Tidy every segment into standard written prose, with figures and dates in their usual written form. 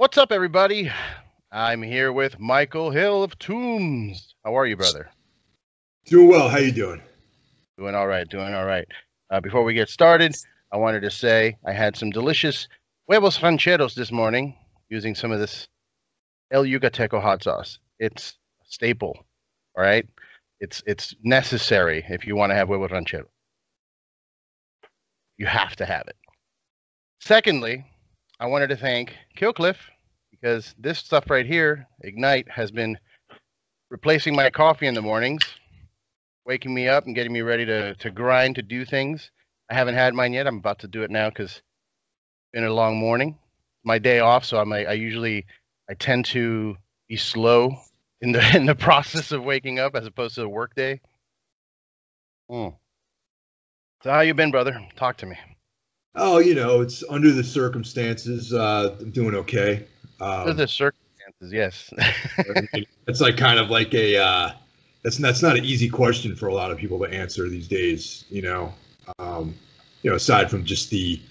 What's up, everybody? I'm here with Michael Hill of Tombs. How are you, brother? Doing well. How you doing? Doing all right, doing all right. Before we get started, I wanted to say I had some delicious huevos rancheros this morning using some of this El Yucateco hot sauce. It's a staple, all right? It's necessary if you want to have huevos rancheros. You have to have it. Secondly, I wanted to thank Killcliff because this stuff right here, Ignite, has been replacing my coffee in the mornings, waking me up and getting me ready to grind, to do things. I haven't had mine yet. I'm about to do it now because it's been a long morning. My day off, so I tend to be slow in the process of waking up as opposed to a work day. So how you been, brother? Talk to me. Oh, it's under the circumstances. I'm doing okay. Under the circumstances, yes. It's like kind of like a that's not an easy question for a lot of people to answer these days. Aside from just the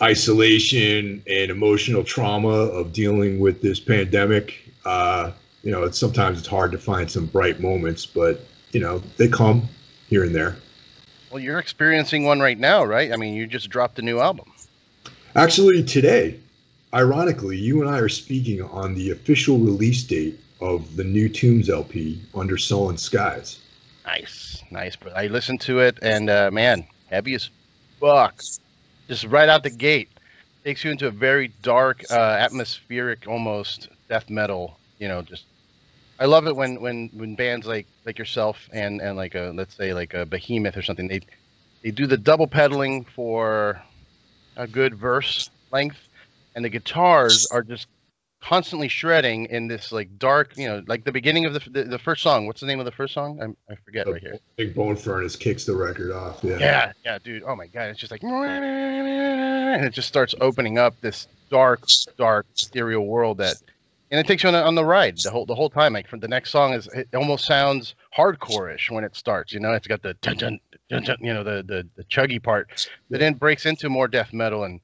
isolation and emotional trauma of dealing with this pandemic, sometimes it's hard to find some bright moments, but they come here and there. Well, you're experiencing one right now, right? I mean, you just dropped a new album. Actually, today, ironically, you and I are speaking on the official release date of the new Tombs LP under Sullen Skies. Nice. But I listened to it, and man, heavy as fuck. Just right out the gate, takes you into a very dark, atmospheric, almost death metal. I love it when bands like yourself and like let's say like a Behemoth or something, they do the double pedaling for a good verse length, and the guitars are just constantly shredding in this like dark, like the beginning of the first song. What's the name of the first song? I forget right here. Big Bone Furnace kicks the record off. Yeah, dude. Oh my god, it's just like, and it just starts opening up this dark, ethereal world and it takes you on the ride the whole time. Like from the next song it almost sounds hardcore-ish when it starts. It's got the dun, dun, dun, dun, the chuggy part that then breaks into more death metal, and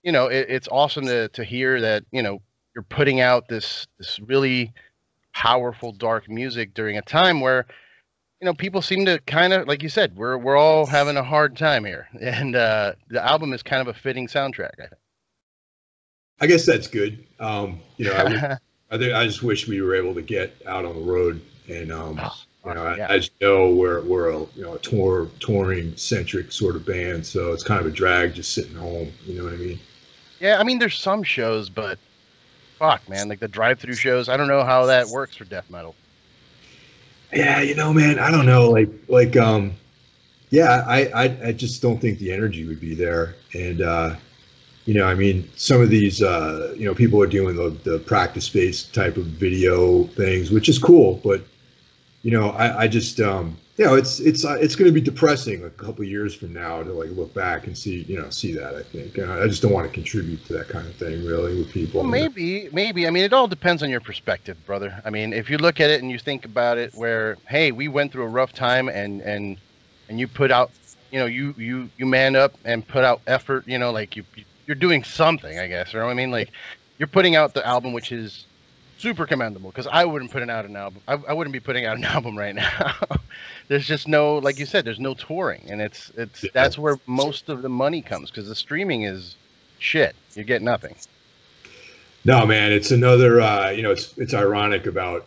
it's awesome to hear that you're putting out this really powerful dark music during a time where people seem to kind of, like you said, we're all having a hard time here, and the album is kind of a fitting soundtrack, I think. I guess that's good. I just wish we were able to get out on the road, and as you know, we're a touring centric sort of band, so it's kind of a drag just sitting home. You know what I mean? Yeah, I mean, there's some shows, but fuck, man, like the drive-through shows. I don't know how that works for death metal. Yeah, man, I don't know. I just don't think the energy would be there, and I mean, some of these, people are doing the practice space type of video things, which is cool. But, I just, it's going to be depressing a couple of years from now to like look back and see that. I think I just don't want to contribute to that kind of thing really with people. Well, maybe. I mean, it all depends on your perspective, brother. I mean, if you look at it and you think about it, where hey, we went through a rough time, and you put out, you man up and put out effort, like you're doing something, I guess. You know what I mean? Like, you're putting out the album, which is super commendable, because I wouldn't put out an album. I wouldn't be putting out an album right now. There's just no, like you said, there's no touring, and that's where most of the money comes, because the streaming is shit. You get nothing. No, man, it's another. It's ironic about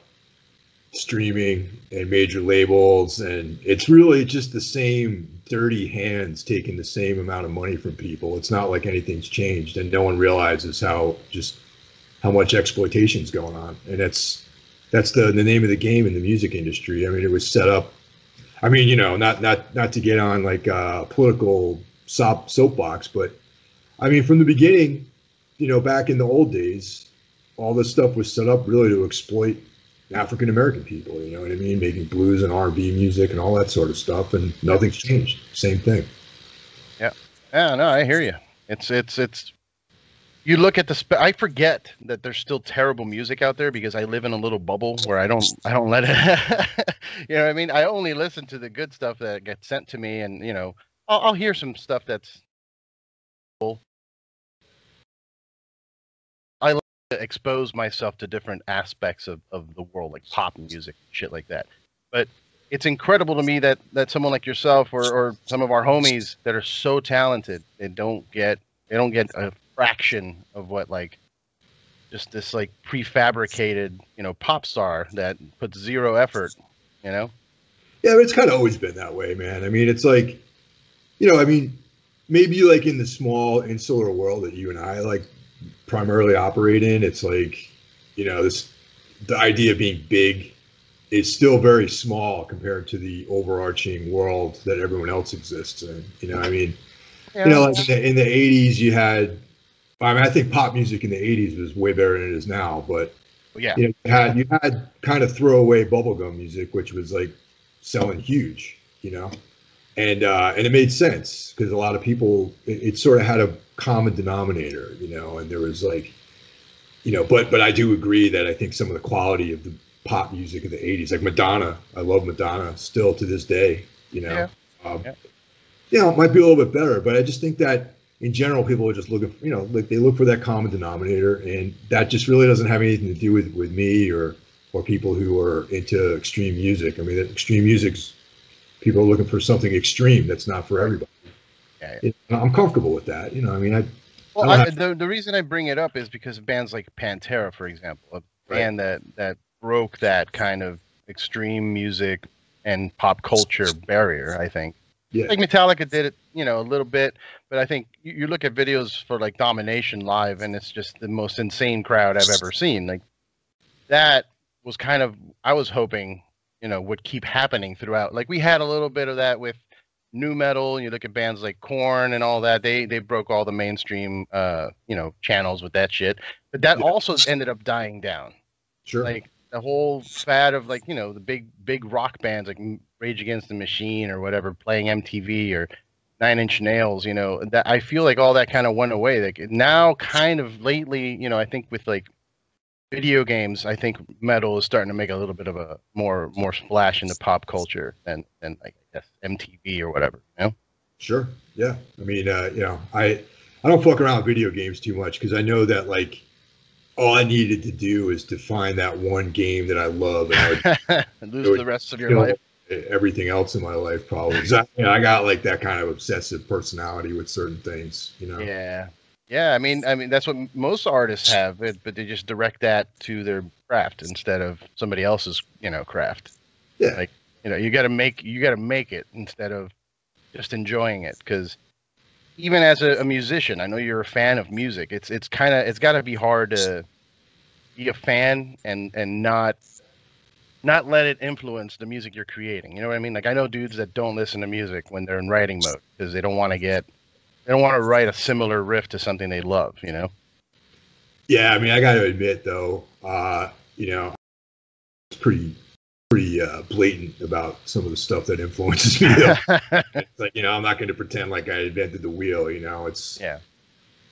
streaming and major labels, and it's really just the same dirty hands taking the same amount of money from people. It's not like anything's changed, and no one realizes how much exploitation is going on, and that's the name of the game in the music industry. I mean, it was set up. I mean, not to get on like a political soapbox, but I mean, from the beginning, back in the old days, all this stuff was set up really to exploit African American people, you know what I mean, making blues and R&B music and all that sort of stuff, and nothing's changed. Same thing. Yeah, no, I hear you. It's. You look at I forget that there's still terrible music out there because I live in a little bubble where I don't let it. You know what I mean? I only listen to the good stuff that gets sent to me, and I'll hear some stuff that's cool. I to expose myself to different aspects of the world, like pop music, shit like that. But it's incredible to me that someone like yourself or some of our homies that are so talented, they don't get a fraction of what like just this like prefabricated, pop star that puts zero effort, you know? Yeah, but it's kind of always been that way, man. I mean, it's like, I mean, maybe like in the small insular world that you and I like primarily operate in, it's like, the idea of being big is still very small compared to the overarching world that everyone else exists in. I mean, like in the 80s, you had, I think pop music in the 80s was way better than it is now, but yeah, you had kind of throwaway bubblegum music, which was like selling huge, and it made sense because a lot of people, it sort of had a common denominator, and there was like, but I do agree that I think some of the quality of the pop music of the 80s, like Madonna, I love Madonna still to this day, it might be a little bit better, but I just think that in general, people are just looking, like they look for that common denominator, and that just really doesn't have anything to do with me or people who are into extreme music. I mean, extreme music's, people are looking for something extreme that's not for everybody. Yeah. I'm comfortable with that. I mean, the reason I bring it up is because of bands like Pantera, for example, a band that broke that kind of extreme music and pop culture barrier, I think. Yeah. Like Metallica did it, a little bit, but I think you look at videos for like Domination live, and it's just the most insane crowd I've ever seen. Like that was kind of, I was hoping, would keep happening throughout. Like we had a little bit of that with nu metal. You look at bands like Korn and all that. They broke all the mainstream, channels with that shit. But that also ended up dying down. Sure. Like the whole fad of like, the big rock bands like Rage Against the Machine or whatever, playing MTV or Nine Inch Nails, that I feel like all that kind of went away. Like now kind of lately, I think with like video games, I think metal is starting to make a little bit of a more splash into pop culture than I guess MTV or whatever, Sure. Yeah. I mean, I don't fuck around with video games too much because I know that like all I needed to do is to find that one game that I love and lose the rest of your life. Everything else in my life probably. I got like that kind of obsessive personality with certain things, Yeah, I mean that's what most artists have, but they just direct that to their craft instead of somebody else's, craft. Yeah. Like, you got to make it instead of just enjoying it. Because even as a musician, I know you're a fan of music. It's got to be hard to be a fan and not let it influence the music you're creating. You know what I mean? Like I know dudes that don't listen to music when they're in writing mode because they don't want to write a similar riff to something they love, Yeah, I mean, I got to admit though, it's pretty blatant about some of the stuff that influences me. It's like, I'm not going to pretend like I invented the wheel. It's I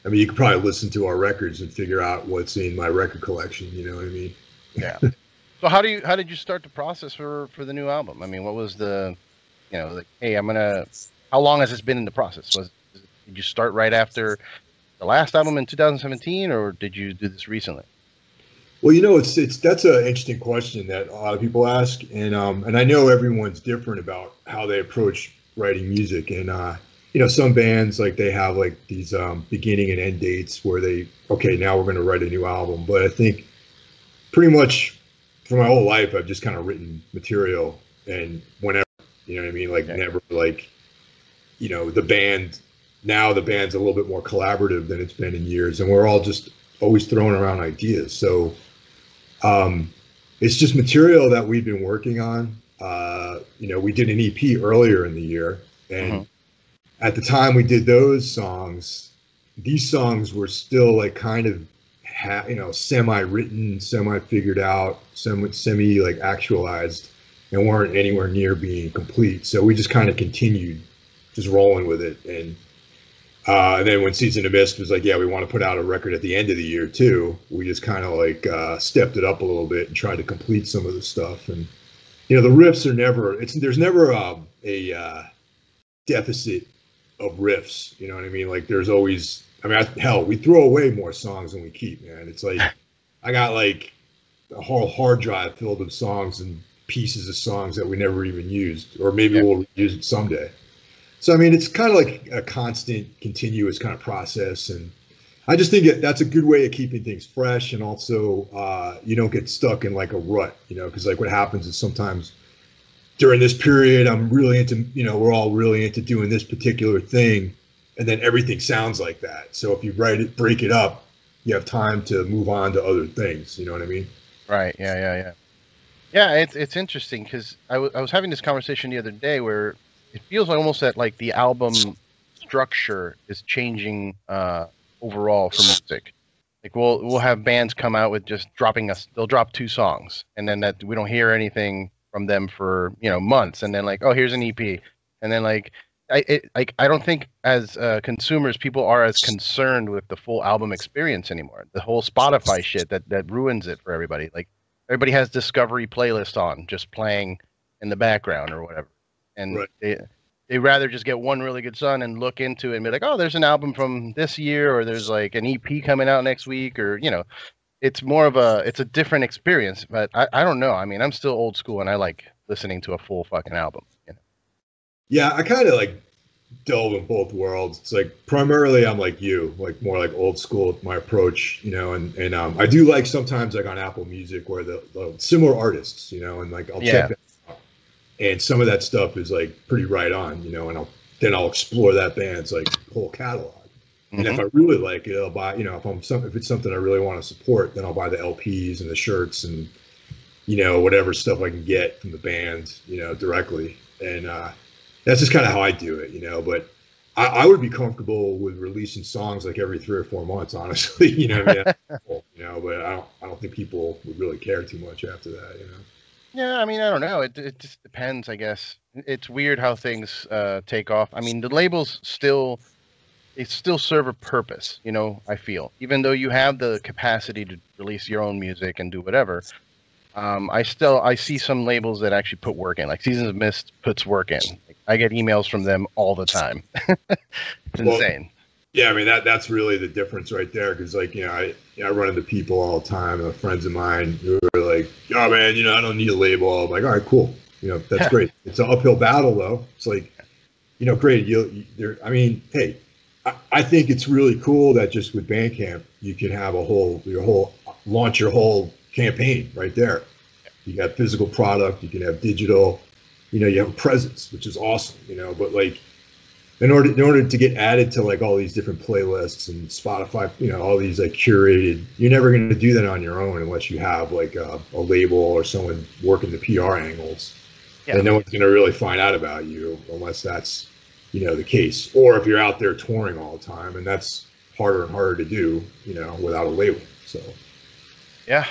mean, you could probably listen to our records and figure out what's in my record collection. You know what I mean? Yeah. So how did you start the process for the new album? I mean, what was the, like, hey, how long has this been in the process? Did you start right after the last album in 2017, or did you do this recently? Well, that's an interesting question that a lot of people ask, and I know everyone's different about how they approach writing music, and some bands like they have like these beginning and end dates where now we're going to write a new album, but I think pretty much for my whole life I've just kind of written material, and whenever, you know what I mean, like never like, the band's a little bit more collaborative than it's been in years, and we're all just always throwing around ideas. So it's just material that we've been working on. We did an EP earlier in the year, and at the time we did those songs, these songs were still like kind of semi-written, semi-figured out, semi like actualized, and weren't anywhere near being complete. So we just kind of continued just rolling with it, and then when Season of Mist was like, yeah, we want to put out a record at the end of the year too, we just kind of like stepped it up a little bit and tried to complete some of the stuff. And the riffs are there's never a deficit of riffs. You know what I mean? Like there's always, I mean, hell, we throw away more songs than we keep, man. It's like I got like a whole hard drive filled with songs and pieces of songs that we never even used, or maybe we'll use it someday. So I mean, it's kind of like a constant, continuous kind of process, and I just think that's a good way of keeping things fresh, and also you don't get stuck in like a rut, you know, because like what happens is sometimes during this period I'm really into, you know, we're all really into doing this particular thing, and then everything sounds like that. So if you break it up, you have time to move on to other things. You know what I mean? Right. Yeah. Yeah, it's interesting because I was having this conversation the other day where it feels almost that like the album structure is changing overall for music. Like we'll have bands come out with just they'll drop 2 songs, and then that we don't hear anything from them for, you know, months, and then like, oh, here's an EP, and then like I don't think as consumers people are as concerned with the full album experience anymore. The whole Spotify shit that ruins it for everybody. Like everybody has Discovery playlist on, just playing in the background or whatever, and they rather just get one really good song and look into it and be like, oh, there's an album from this year, or there's like an EP coming out next week, or, you know, it's a different experience. But I don't know. I mean, I'm still old school and I like listening to a full fucking album. You know? Yeah, I kind of like delve in both worlds. It's like primarily I'm like you, like more like old school with my approach, you know, and I do like sometimes like on Apple Music where the similar artists, you know, and like I'll check that out. And some of that stuff is like pretty right on, you know, and I'll explore that band's like whole catalog. And if I really like it, I'll buy, you know, if it's something I really want to support, then I'll buy the LPs and the shirts and, you know, whatever stuff I can get from the band, you know, directly. And that's just kind of how I do it, you know. But I would be comfortable with releasing songs like every 3 or 4 months, honestly, you know. I mean, you know, but I don't think people would really care too much after that, you know. Yeah, I mean, I don't know. It just depends, I guess. It's weird how things take off. I mean, the labels still serve a purpose, you know, I feel. Even though you have the capacity to release your own music and do whatever, I see some labels that actually put work in. Like Seasons of Mist puts work in. Like, I get emails from them all the time. It's insane. Yeah, I mean that's really the difference right there. Because like, you know, I run into people all the time, friends of mine who are like, "Oh man, you know, I don't need a label." I'm like, "All right, cool. You know, that's great." It's an uphill battle though. It's like, you know, great. I mean, hey, I think it's really cool that just with Bandcamp you can have launch your whole campaign right there. You got physical product, you can have digital, you know, you have a presence, which is awesome, you know. But like, in order to get added to like all these different playlists and Spotify, you know, all these like curated, you're never going to do that on your own unless you have like a label or someone working the PR angles. Yeah. And no one's going to really find out about you unless that's, you know, the case. Or if you're out there touring all the time, and that's harder and harder to do, you know, without a label. So yeah,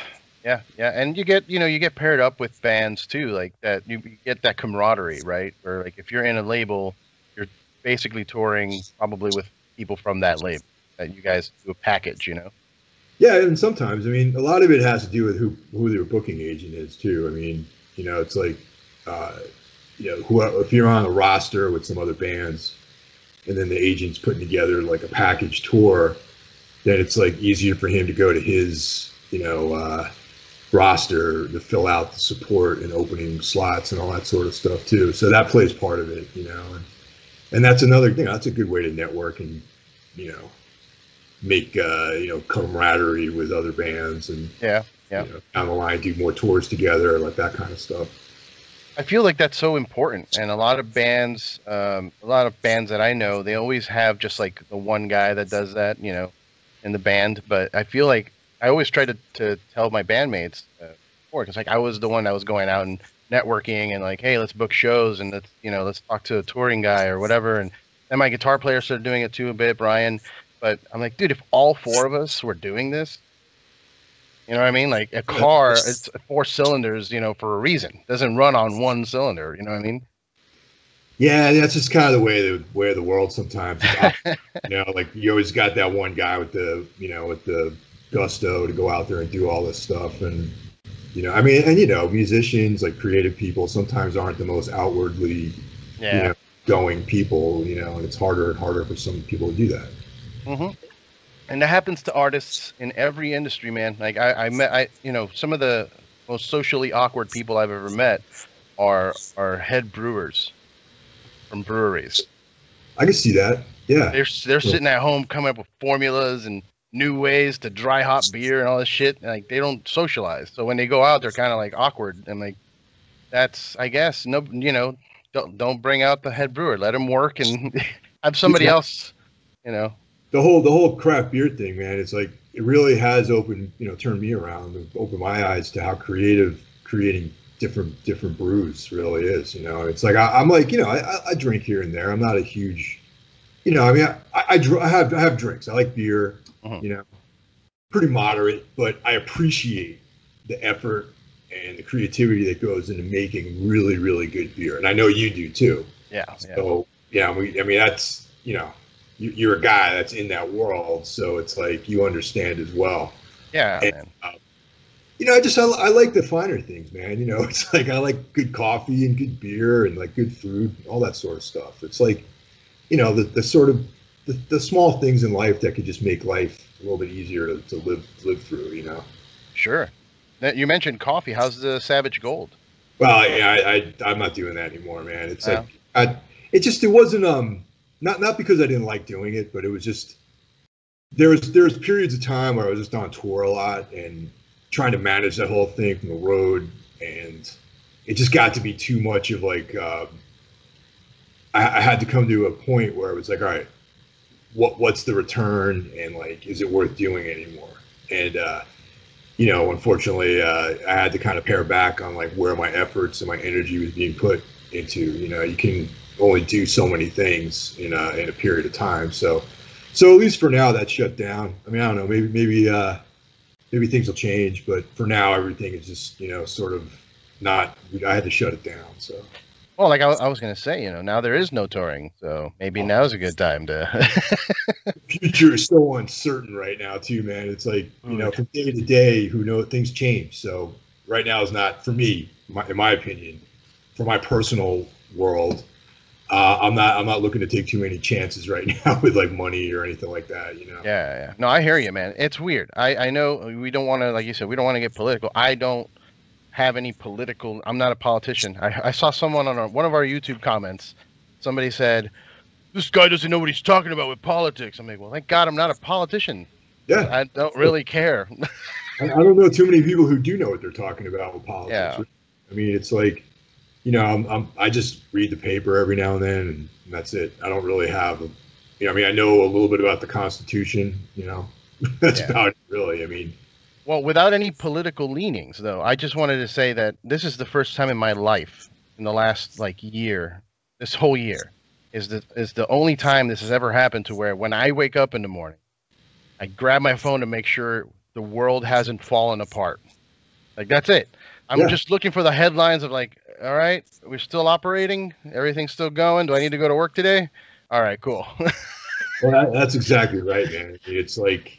and you get paired up with bands too, like that. You get that camaraderie, right? Or like if you're in a label, you're basically touring probably with people from that label that you guys do a package, you know. Yeah, and sometimes, I mean, a lot of it has to do with who their booking agent is too. I mean, you know, it's like, you know, if you're on a roster with some other bands, and then the agent's putting together like a package tour, then it's like easier for him to go to his, you know, roster to fill out the support and opening slots and all that sort of stuff too. So that plays part of it, you know, and that's another thing. That's a good way to network and, you know, make you know, camaraderie with other bands and you know, down the line do more tours together, like that kind of stuff. I feel like that's so important, and a lot of bands that I know, they always have just like the one guy that does that, you know, in the band. But I feel like I always try to tell my bandmates before, because like I was the one that was going out and networking and like, hey, let's book shows and let's talk to a touring guy or whatever. And then my guitar player started doing it too a bit, Brian. But I'm like, dude, if all 4 of us were doing this, you know what I mean? Like a car, it's 4 cylinders, you know, for a reason. It doesn't run on 1 cylinder, you know what I mean? Yeah, that's just kind of the way of the world sometimes. You know, like you always got that one guy with the gusto to go out there and do all this stuff. And, you know, I mean, and, you know, musicians, like creative people sometimes aren't the most outwardly, you know, going people, you know, and it's harder and harder for some people to do that. Mm-hmm. And that happens to artists in every industry, man. Like I met, some of the most socially awkward people I've ever met are head brewers from breweries. I can see that. Yeah. They're sitting at home coming up with formulas and new ways to dry hop beer and all this shit. And, like, they don't socialize, so when they go out, they're kind of like awkward. And like, that's, I guess, no, don't bring out the head brewer. Let him work and have somebody else. The whole craft beer thing, man. It's like it really has turned me around, and opened my eyes to how creative creating different brews really is. It's like I'm like, I drink here and there. I'm not a huge, I mean, I have drinks. I like beer, pretty moderate, but I appreciate the effort and the creativity that goes into making really, really good beer. And I know you do too. Yeah. So yeah, I mean that's, you're a guy that's in that world, so it's like you understand as well. Yeah, and, man. I like the finer things, man. It's like I like good coffee and good beer and like good food, all that sort of stuff. It's like, the sort of the small things in life that could just make life a little bit easier to live through. Sure. You mentioned coffee. How's the Savage Gold? Well, yeah, I'm not doing that anymore, man. It's like it wasn't not because I didn't like doing it, but it was just there was periods of time where I was just on tour a lot and trying to manage that whole thing from the road, and it just got to be too much of like I had to come to a point where it was like, all right, what's the return, and like, is it worth doing anymore? And unfortunately, I had to kind of pare back on like where my efforts and my energy was being put into. You can only do so many things in a period of time. So at least for now, that's shut down. I mean, I don't know, maybe things will change, but for now, everything is just, sort of not. I had to shut it down. So. Well, like I was going to say, now there is no touring, so maybe now's a good time to. The future is so uncertain right now, too, man. It's like, from day to day, who knows, things change. So right now is not, for me, in my opinion, for my personal world, I'm not looking to take too many chances right now with like money or anything like that, Yeah. No, I hear you, man. It's weird. I know we don't want to, like you said, we don't want to get political. I don't have any political. I'm not a politician. I saw someone on one of our YouTube comments. Somebody said, "This guy doesn't know what he's talking about with politics." I'm like, well, thank God I'm not a politician. Yeah, I don't really care. I don't know too many people who do know what they're talking about with politics. Yeah. I mean, it's like, I just read the paper every now and then, and that's it. I don't really have, I mean, I know a little bit about the Constitution. That's about it, really. I mean. Well, without any political leanings, though, I just wanted to say that this is the first time in my life, in the last year, this whole year, is the only time this has ever happened to where when I wake up in the morning, I grab my phone to make sure the world hasn't fallen apart. Like, that's it. I'm just looking for the headlines of like, all right, we're still operating, everything's still going. Do I need to go to work today? All right, cool. Well, that's exactly right, man. It's like,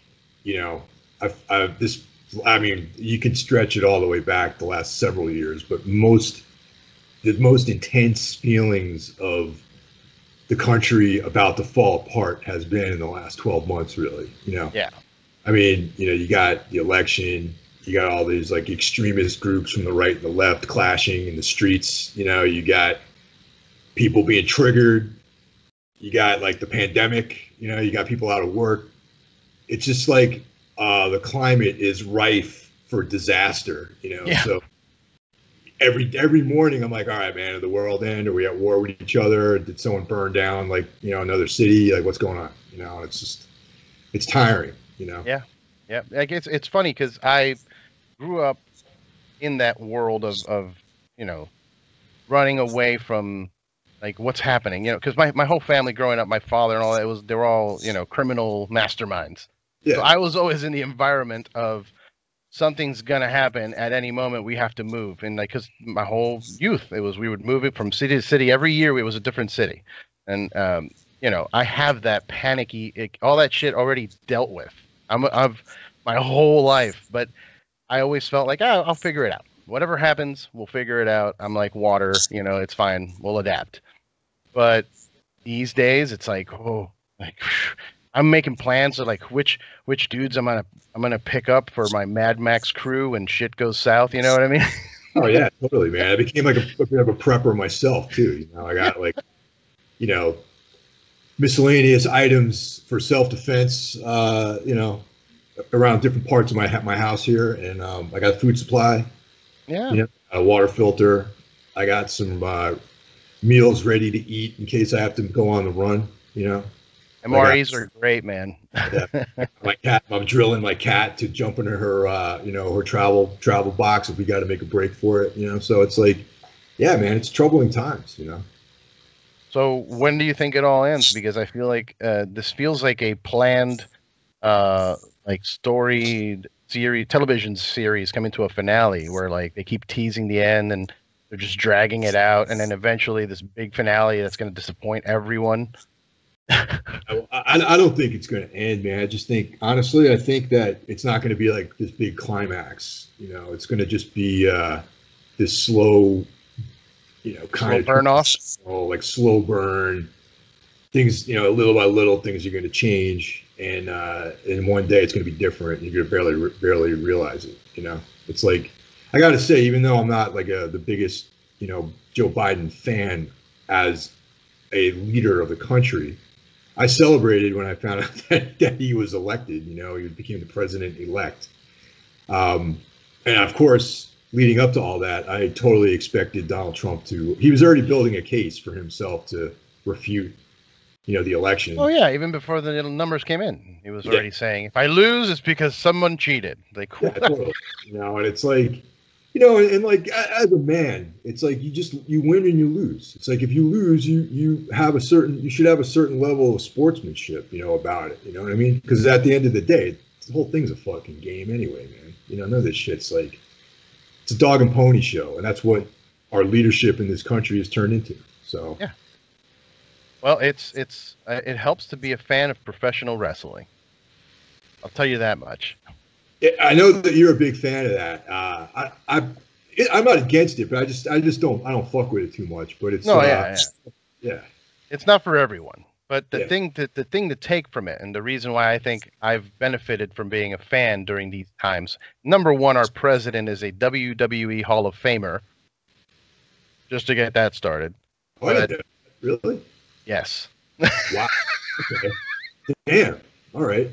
I mean, you can stretch it all the way back the last several years, but the most intense feelings of the country about to fall apart has been in the last 12 months, really. Yeah. I mean, you got the election, you got all these like extremist groups from the right and the left clashing in the streets. You got people being triggered. You got like the pandemic. You got people out of work. It's just like. The climate is rife for disaster, Yeah. So every morning I'm like, all right, man, did the world end? Are we at war with each other? Did someone burn down another city? Like, what's going on? It's tiring, Yeah. Like, it's funny because I grew up in that world of running away from like what's happening, because my whole family growing up, my father and all that, they were all criminal masterminds. Yeah. So I was always in the environment of something's gonna happen at any moment. We have to move, and like, because my whole youth, we would move it from city to city every year. It was a different city, and I have that panicky, all that shit already dealt with. I've my whole life, but I always felt like, oh, I'll figure it out. Whatever happens, we'll figure it out. I'm like water, it's fine. We'll adapt. But these days, it's like, oh, like. I'm making plans of like which dudes I'm gonna pick up for my Mad Max crew when shit goes south. You know what I mean? Oh yeah, totally, man. I became like a bit of a prepper myself too. You know, I got like, you know, miscellaneous items for self-defense. You know, around different parts of my house here, and I got food supply. Yeah. You know, a water filter. I got some meals ready to eat in case I have to go on the run. You know, MREs are great, man. Yeah, my cat. I'm drilling my cat to jump into her, you know, her travel box if we got to make a break for it. You know, so it's like, yeah, man, it's troubling times. You know. So when do you think it all ends? Because I feel like this feels like a planned, like storied series, television series coming to a finale where like they keep teasing the end and they're just dragging it out, and then eventually this big finale that's going to disappoint everyone. I don't think it's going to end, man. I just think, honestly, I think that it's not going to be like this big climax. You know, it's going to just be this slow, you know, kind of burn off. Like slow burn. Things, you know, little by little, things are going to change, and one day it's going to be different. You're going to barely realize it. You know, it's like, I got to say, even though I'm not like the biggest, you know, Joe Biden fan as a leader of the country, I celebrated when I found out that he was elected. You know, he became the president-elect. And of course, leading up to all that, I totally expected Donald Trump to. He was already building a case for himself to refute, you know, the election. Oh yeah, even before the numbers came in, he was already saying, "If I lose, it's because someone cheated." Like, yeah, totally. You know, and it's like, you know, and like as a man, it's like you win and you lose. It's like if you lose, you should have a certain level of sportsmanship, you know, about it. You know what I mean? Because at the end of the day, the whole thing's a fucking game anyway, man. You know, none of this shit's like, it's a dog and pony show, and that's what our leadership in this country has turned into. So yeah. Well, it helps to be a fan of professional wrestling. I'll tell you that much. I know that you're a big fan of that. I'm not against it, but I just don't fuck with it too much. But it's yeah. It's not for everyone. But the thing to take from it, and the reason why I think I've benefited from being a fan during these times, number one, our president is a WWE Hall of Famer. Just to get that started. Really? Yes. Wow. Okay. Damn. All right.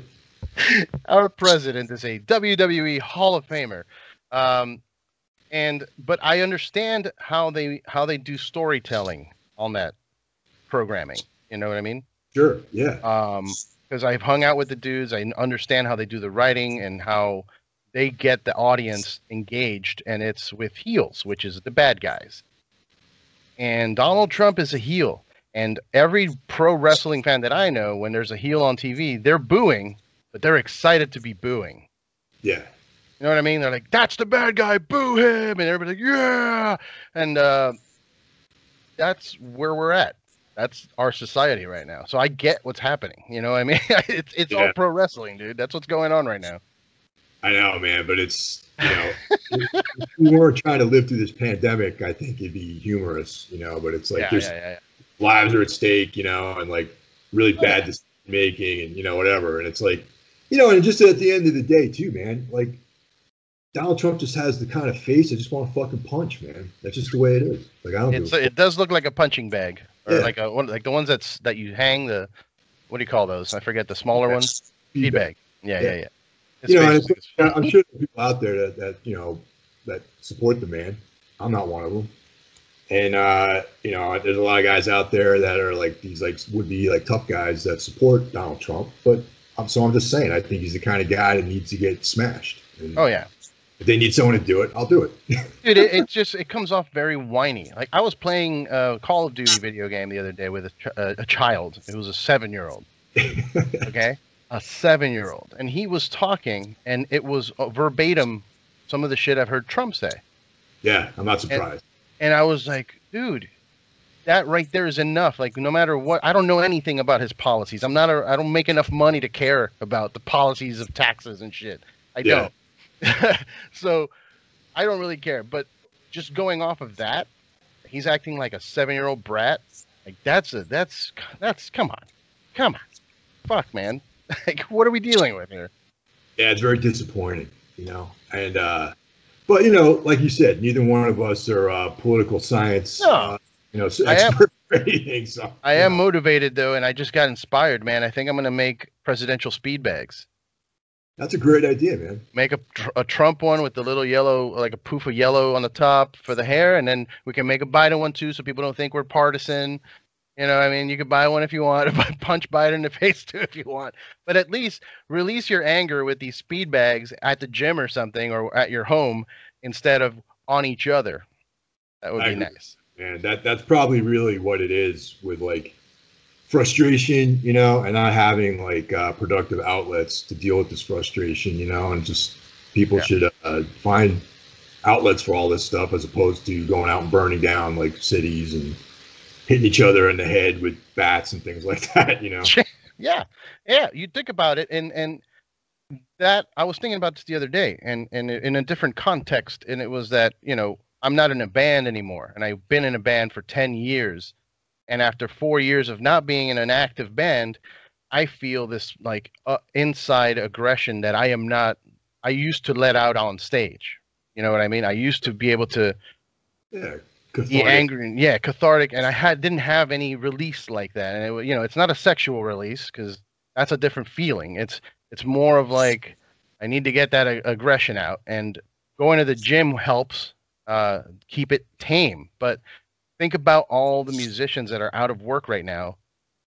Our president is a WWE Hall of Famer, but I understand how they do storytelling on that programming. You know what I mean? Sure. Yeah. Because I've hung out with the dudes, I understand how they do the writing and how they get the audience engaged, and it's with heels, which is the bad guys. And Donald Trump is a heel, and every pro wrestling fan that I know, when there's a heel on TV, they're booing. But they're excited to be booing. Yeah. You know what I mean? They're like, that's the bad guy, boo him. And everybody's like, yeah. And that's where we're at. That's our society right now. So I get what's happening. You know what I mean? It's all pro wrestling, dude. That's what's going on right now. I know, man. But it's, you know, if we weren't trying to live through this pandemic, I think it'd be humorous, you know. But it's like there's lives are at stake, you know, and like really bad decision making and, you know, whatever. And it's like, you know, and just at the end of the day, too, man, like Donald Trump just has the kind of face I just want to fucking punch, man. That's just the way it is. Like I don't. It does look like a punching bag, or like the ones that you hang the. What do you call those? I forget the smaller ones. Feed bag. Yeah. You know, I'm sure there are people out there that you know that support the man. I'm not one of them. And you know, there's a lot of guys out there that are like these like would be like tough guys that support Donald Trump, but I'm just saying, I think he's the kind of guy that needs to get smashed. And if they need someone to do it, I'll do it. Dude, it comes off very whiny. Like I was playing a Call of Duty video game the other day with a child. It was a 7-year-old. Okay, a 7-year-old, and he was talking, and it was verbatim some of the shit I've heard Trump say. Yeah, I'm not surprised. And I was like, dude, that right there is enough. Like, no matter what, I don't know anything about his policies. I don't make enough money to care about the policies of taxes and shit. I don't. So I don't really care. But just going off of that, he's acting like a 7-year-old brat. Like that's come on. Fuck, man. Like, what are we dealing with here? Yeah, it's very disappointing, you know. And but you know, like you said, neither one of us are political science, No, you know, I am. expert or anything. So I am motivated though, and I just got inspired, man. I think I'm gonna make presidential speed bags. that's a great idea, man. Make a Trump one with the little yellow, like a poof of yellow on the top for the hair, and then we can make a Biden one too, so people don't think we're partisan. You know, I mean, you could buy one if you want, punch Biden in the face too if you want. But at least release your anger with these speed bags at the gym or something, or at your home instead of on each other. That would be nice. And that's probably really what it is with like frustration, you know, and not having like productive outlets to deal with this frustration, you know, and just people should find outlets for all this stuff as opposed to going out and burning down like cities and hitting each other in the head with bats and things like that, you know. Yeah. You think about it, and that I was thinking about this the other day, and in a different context, and it was that, you know, I'm not in a band anymore, and I've been in a band for 10 years. And after 4 years of not being in an active band, I feel this like inside aggression that I used to let out on stage. You know what I mean? I used to be able to be angry, cathartic, and I didn't have any release like that. And it, you know, it's not a sexual release because that's a different feeling. It's more of like I need to get that aggression out, and going to the gym helps keep it tame. But think about all the musicians that are out of work right now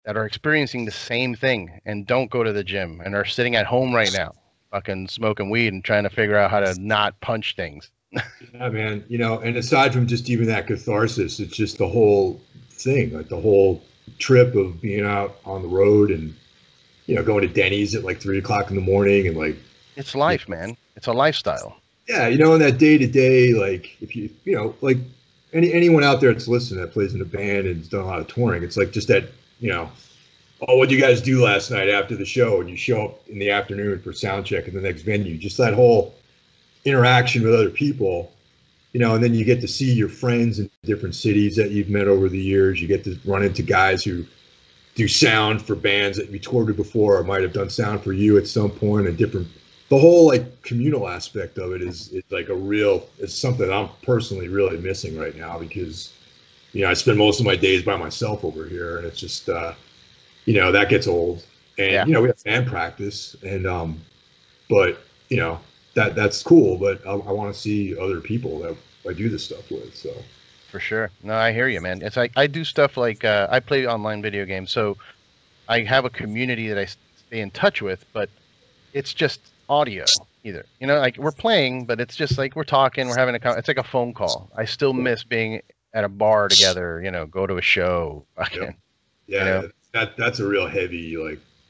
that are experiencing the same thing and don't go to the gym and are sitting at home right now, fucking smoking weed and trying to figure out how to not punch things. Yeah, man. You know, and aside from just even that catharsis, it's just the whole thing, like the whole trip of being out on the road and, you know, going to Denny's at like 3:00 in the morning and like. It's life, man. It's a lifestyle. Yeah. You know, in that day to day, like if you know, like, anyone out there that's listening that plays in a band and has done a lot of touring, it's like just that, you know, oh, what did you guys do last night after the show? And you show up in the afternoon for sound check at the next venue. Just that whole interaction with other people, you know, and then you get to see your friends in different cities that you've met over the years. You get to run into guys who do sound for bands that you toured with before or might have done sound for you at some point, and the whole like communal aspect of it is like it's something that I'm personally really missing right now because, you know, I spend most of my days by myself over here, and it's just, you know, that gets old. And, you know, we have band practice and, but you know, that's cool, but I want to see other people that I do this stuff with. So. For sure. No, I hear you, man. It's like I do stuff like I play online video games, so I have a community that I stay in touch with, but it's just audio either, you know, like we're playing, but it's just like we're talking, we're having it's like a phone call. I still miss being at a bar together, you know, go to a show. Yeah, you know? that's a real heavy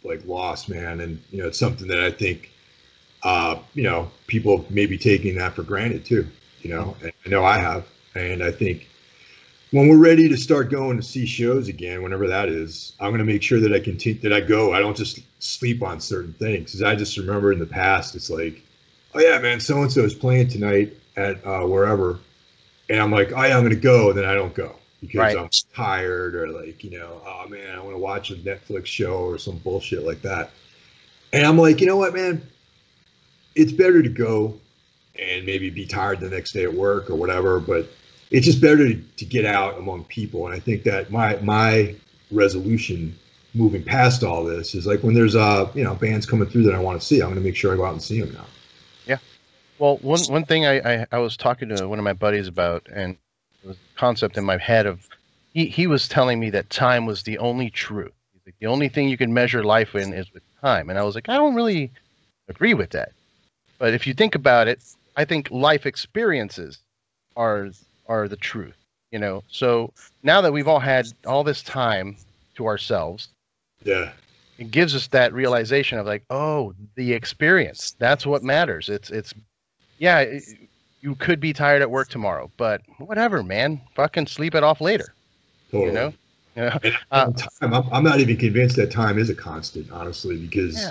like loss, man. And you know, it's something that I think you know, people may be taking that for granted too, you know. And I know I have, and I think when we're ready to start going to see shows again, whenever that is, I'm going to make sure that I go. I don't just sleep on certain things. Because I just remember in the past, it's like, oh yeah, man, so-and-so is playing tonight at wherever. And I'm like, oh yeah, I'm going to go. And then I don't go because I'm tired or like, you know, oh man, I want to watch a Netflix show or some bullshit like that. And I'm like, you know what, man, it's better to go and maybe be tired the next day at work or whatever. But it's just better to get out among people. And I think that my resolution moving past all this is like when there's you know, bands coming through that I want to see, I'm going to make sure I go out and see them now. Yeah. Well, one thing I was talking to one of my buddies about, and it was a concept in my head of, he was telling me that time was the only truth. He's like, the only thing you can measure life in is with time. And I was like, I don't really agree with that. But if you think about it, I think life experiences are the truth, you know. So now that we've all had all this time to ourselves, it gives us that realization of like, oh, the experience, that's what matters. It's you could be tired at work tomorrow, but whatever, man, fucking sleep it off later. Totally. You know. And time, I'm not even convinced that time is a constant, honestly, because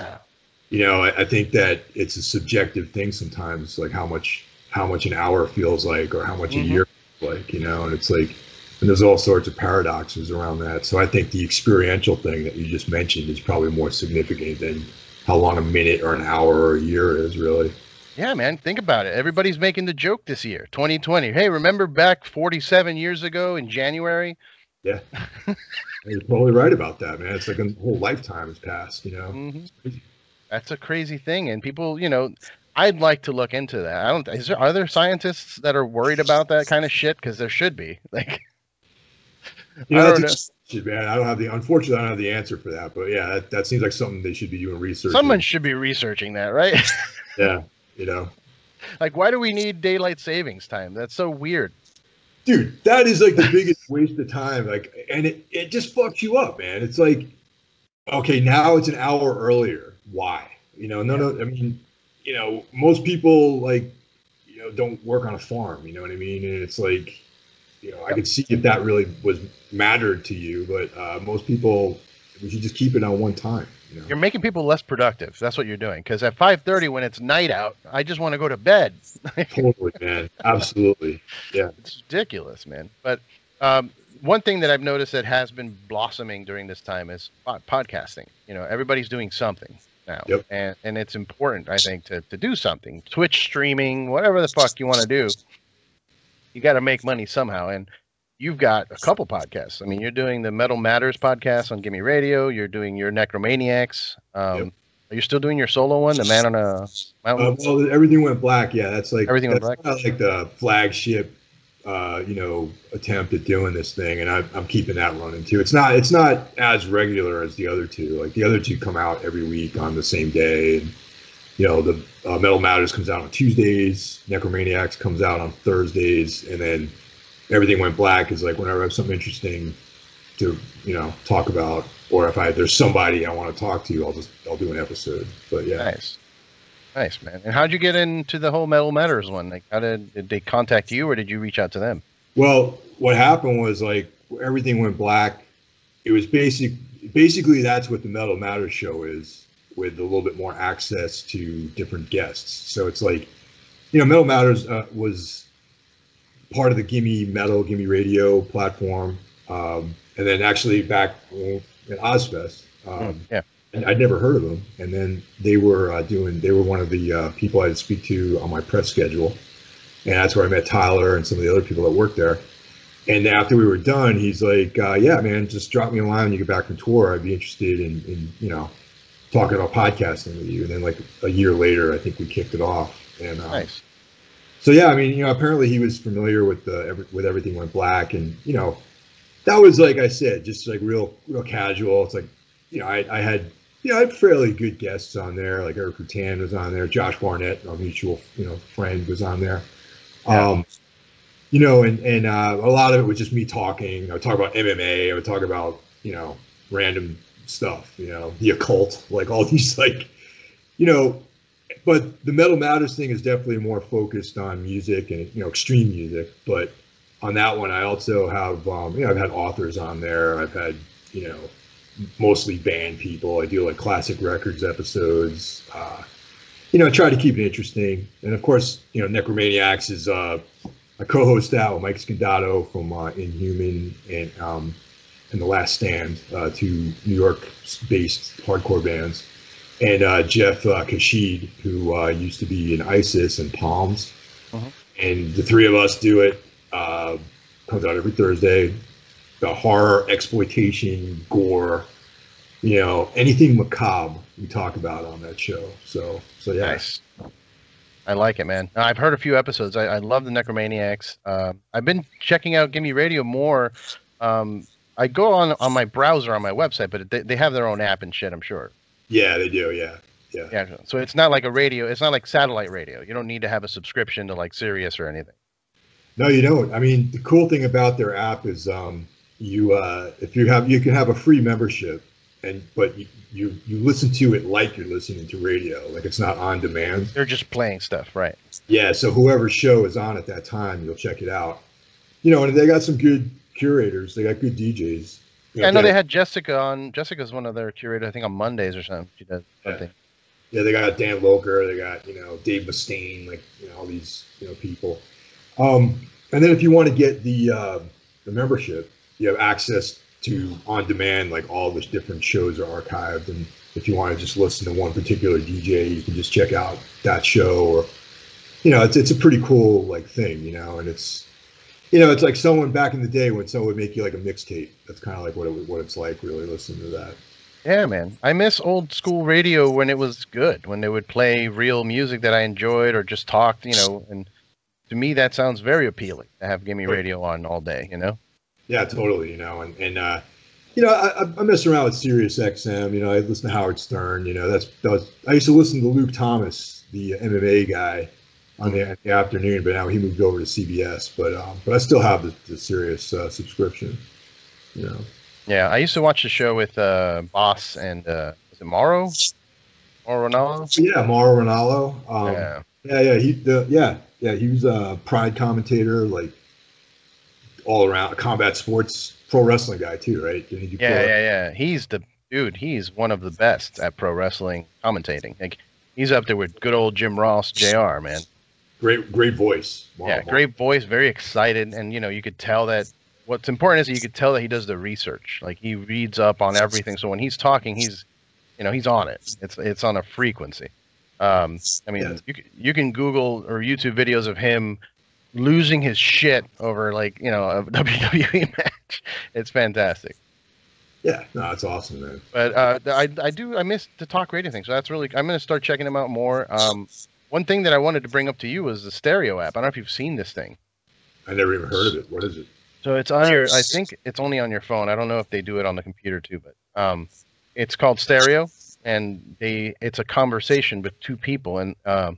you know, I think that it's a subjective thing sometimes, like how much an hour feels like or how much a year feels like, you know. And it's like, and there's all sorts of paradoxes around that. So I think the experiential thing that you just mentioned is probably more significant than how long a minute or an hour or a year is, really. Yeah, man, think about it. Everybody's making the joke this year, 2020. Hey, remember back 47 years ago in January? Yeah. You're totally right about that, man. It's like a whole lifetime has passed, you know? Mm-hmm. That's a crazy thing. And people, I'd like to look into that. Are there scientists that are worried about that kind of shit? Because there should be. Like, That's a question, man. Unfortunately, I don't have the answer for that. But yeah, that seems like something they should be doing research. Someone should be researching that, right? Yeah, Like, why do we need daylight savings time? That's so weird. Dude, that is like the biggest waste of time. Like, and it just fucks you up, man. It's like, okay, now it's an hour earlier. Why? No. I mean, most people don't work on a farm. You know what I mean? And it's like, I could see if that really was mattered to you, but most people, we should just keep it on one time. You're making people less productive. That's what you're doing. Because at 5:30, when it's night out, I just want to go to bed. Totally, man. Absolutely. Yeah. It's ridiculous, man. But one thing that I've noticed that has been blossoming during this time is podcasting. Everybody's doing something now. Yep. And it's important, I think, to do something. Twitch streaming, whatever the fuck you want to do. You got to make money somehow. And you've got a couple podcasts. I mean, you're doing the Metal Matters podcast on Gimme Radio. You're doing your Necromaniacs. Yep. Are you still doing your solo one, The Man on a Mountain? Well, Everything Went Black. Yeah, that's like Everything Went Black. Like the flagship, attempt at doing this thing, and I'm keeping that running too. It's not as regular as the other two. Like the other two come out every week on the same day, and the Metal Matters comes out on Tuesdays. Necromaniacs comes out on Thursdays, and then Everything Went Black is like whenever I have something interesting to talk about, or if there's somebody I want to talk to, I'll do an episode. But yeah, nice man. And how'd you get into the whole Metal Matters one? Like, how did they contact you, or did you reach out to them? Well, what happened was like Everything Went Black. It was basically that's what the Metal Matters show is, with a little bit more access to different guests. So it's like, Metal Matters was part of the Gimme Radio platform. And then actually back at Ozfest, and I'd never heard of them. And then they were one of the people I'd speak to on my press schedule. And that's where I met Tyler and some of the other people that worked there. And after we were done, he's like, yeah, man, just drop me a line when you get back from tour. I'd be interested in talking about podcasting with you. And then like a year later, I think we kicked it off. And nice. So yeah, I mean, apparently he was familiar with Everything Went Black, and that was, like I said, just like real casual. It's like, I had fairly good guests on there. Like Eric Rutan was on there, Josh Barnett, our mutual friend, was on there. Yeah. And a lot of it was just me talking. I would talk about MMA. I would talk about random stuff. The occult, like all these But the Metal Matters thing is definitely more focused on music and extreme music. But on that one, I also have I've had authors on there. I've had mostly band people. I do like classic records episodes. I try to keep it interesting. And of course, Necromaniacs is I co-host that with Mike Scandato from Inhuman and The Last Stand, two New York-based hardcore bands. And Jeff Kashid, who used to be in ISIS and Palms. Uh-huh. And the three of us do it. Comes out every Thursday. The horror, exploitation, gore, anything macabre we talk about on that show. So yeah. Nice. I like it, man. I've heard a few episodes. I love the Necromaniacs. I've been checking out Gimme Radio more. I go on my browser on my website, but they have their own app and shit, I'm sure. Yeah, they do. Yeah. So it's not like a radio. It's not like satellite radio. You don't need to have a subscription to like Sirius or anything. No, you don't. I mean, the cool thing about their app is you can have a free membership, but you listen to it like you're listening to radio. Like it's not on demand. They're just playing stuff, right? Yeah. So whoever show is on at that time, you'll check it out. And they got some good curators. They got good DJs. I know they had Jessica on. Jessica's one of their curators, I think, on Mondays or something. She does something. Yeah, they got Dan Loker. They got Dave Mustaine, all these people. And then if you want to get the membership, you have access to on demand, like all the different shows are archived, and if you want to just listen to one particular DJ, you can just check out that show. Or, you know, it's a pretty cool like thing, you know, and it's, you know, it's like someone back in the day when someone would make you like a mixtape. That's kind of like what it's like really listening to that. Yeah, man. I miss old school radio when it was good, when they would play real music that I enjoyed or just talked, you know, and to me that sounds very appealing to have Gimme Radio on all day, you know? Yeah, totally, you know, and you know, I mess around with Sirius XM, you know, I listen to Howard Stern, you know, I used to listen to Luke Thomas, the MMA guy, on the afternoon, but now he moved over to CBS, but I still have the Sirius subscription, you know. Yeah, I used to watch the show with Boss and was it Mauro? Mauro Ronaldo? Yeah, Mauro Ronaldo. He was a Pride commentator, like all around combat sports, pro wrestling guy too, right? Yeah. He's one of the best at pro wrestling commentating. Like he's up there with good old Jim Ross, JR, man. Great voice. Yeah, great voice, very excited, and you know, you could tell that. What's important is you could tell that he does the research. Like he reads up on everything. So when he's talking, he's on it. It's on a frequency. I mean, you can Google or YouTube videos of him losing his shit over like, you know, a WWE match. It's fantastic. Yeah, no, that's awesome, man. But I miss the talk radio thing. So that's really, I'm going to start checking them out more. One thing that I wanted to bring up to you was the stereo app. I don't know if you've seen this thing. I never even heard of it. What is it? So it's on your, I think it's only on your phone. I don't know if they do it on the computer too, but it's called Stereo, and it's a conversation with two people, and the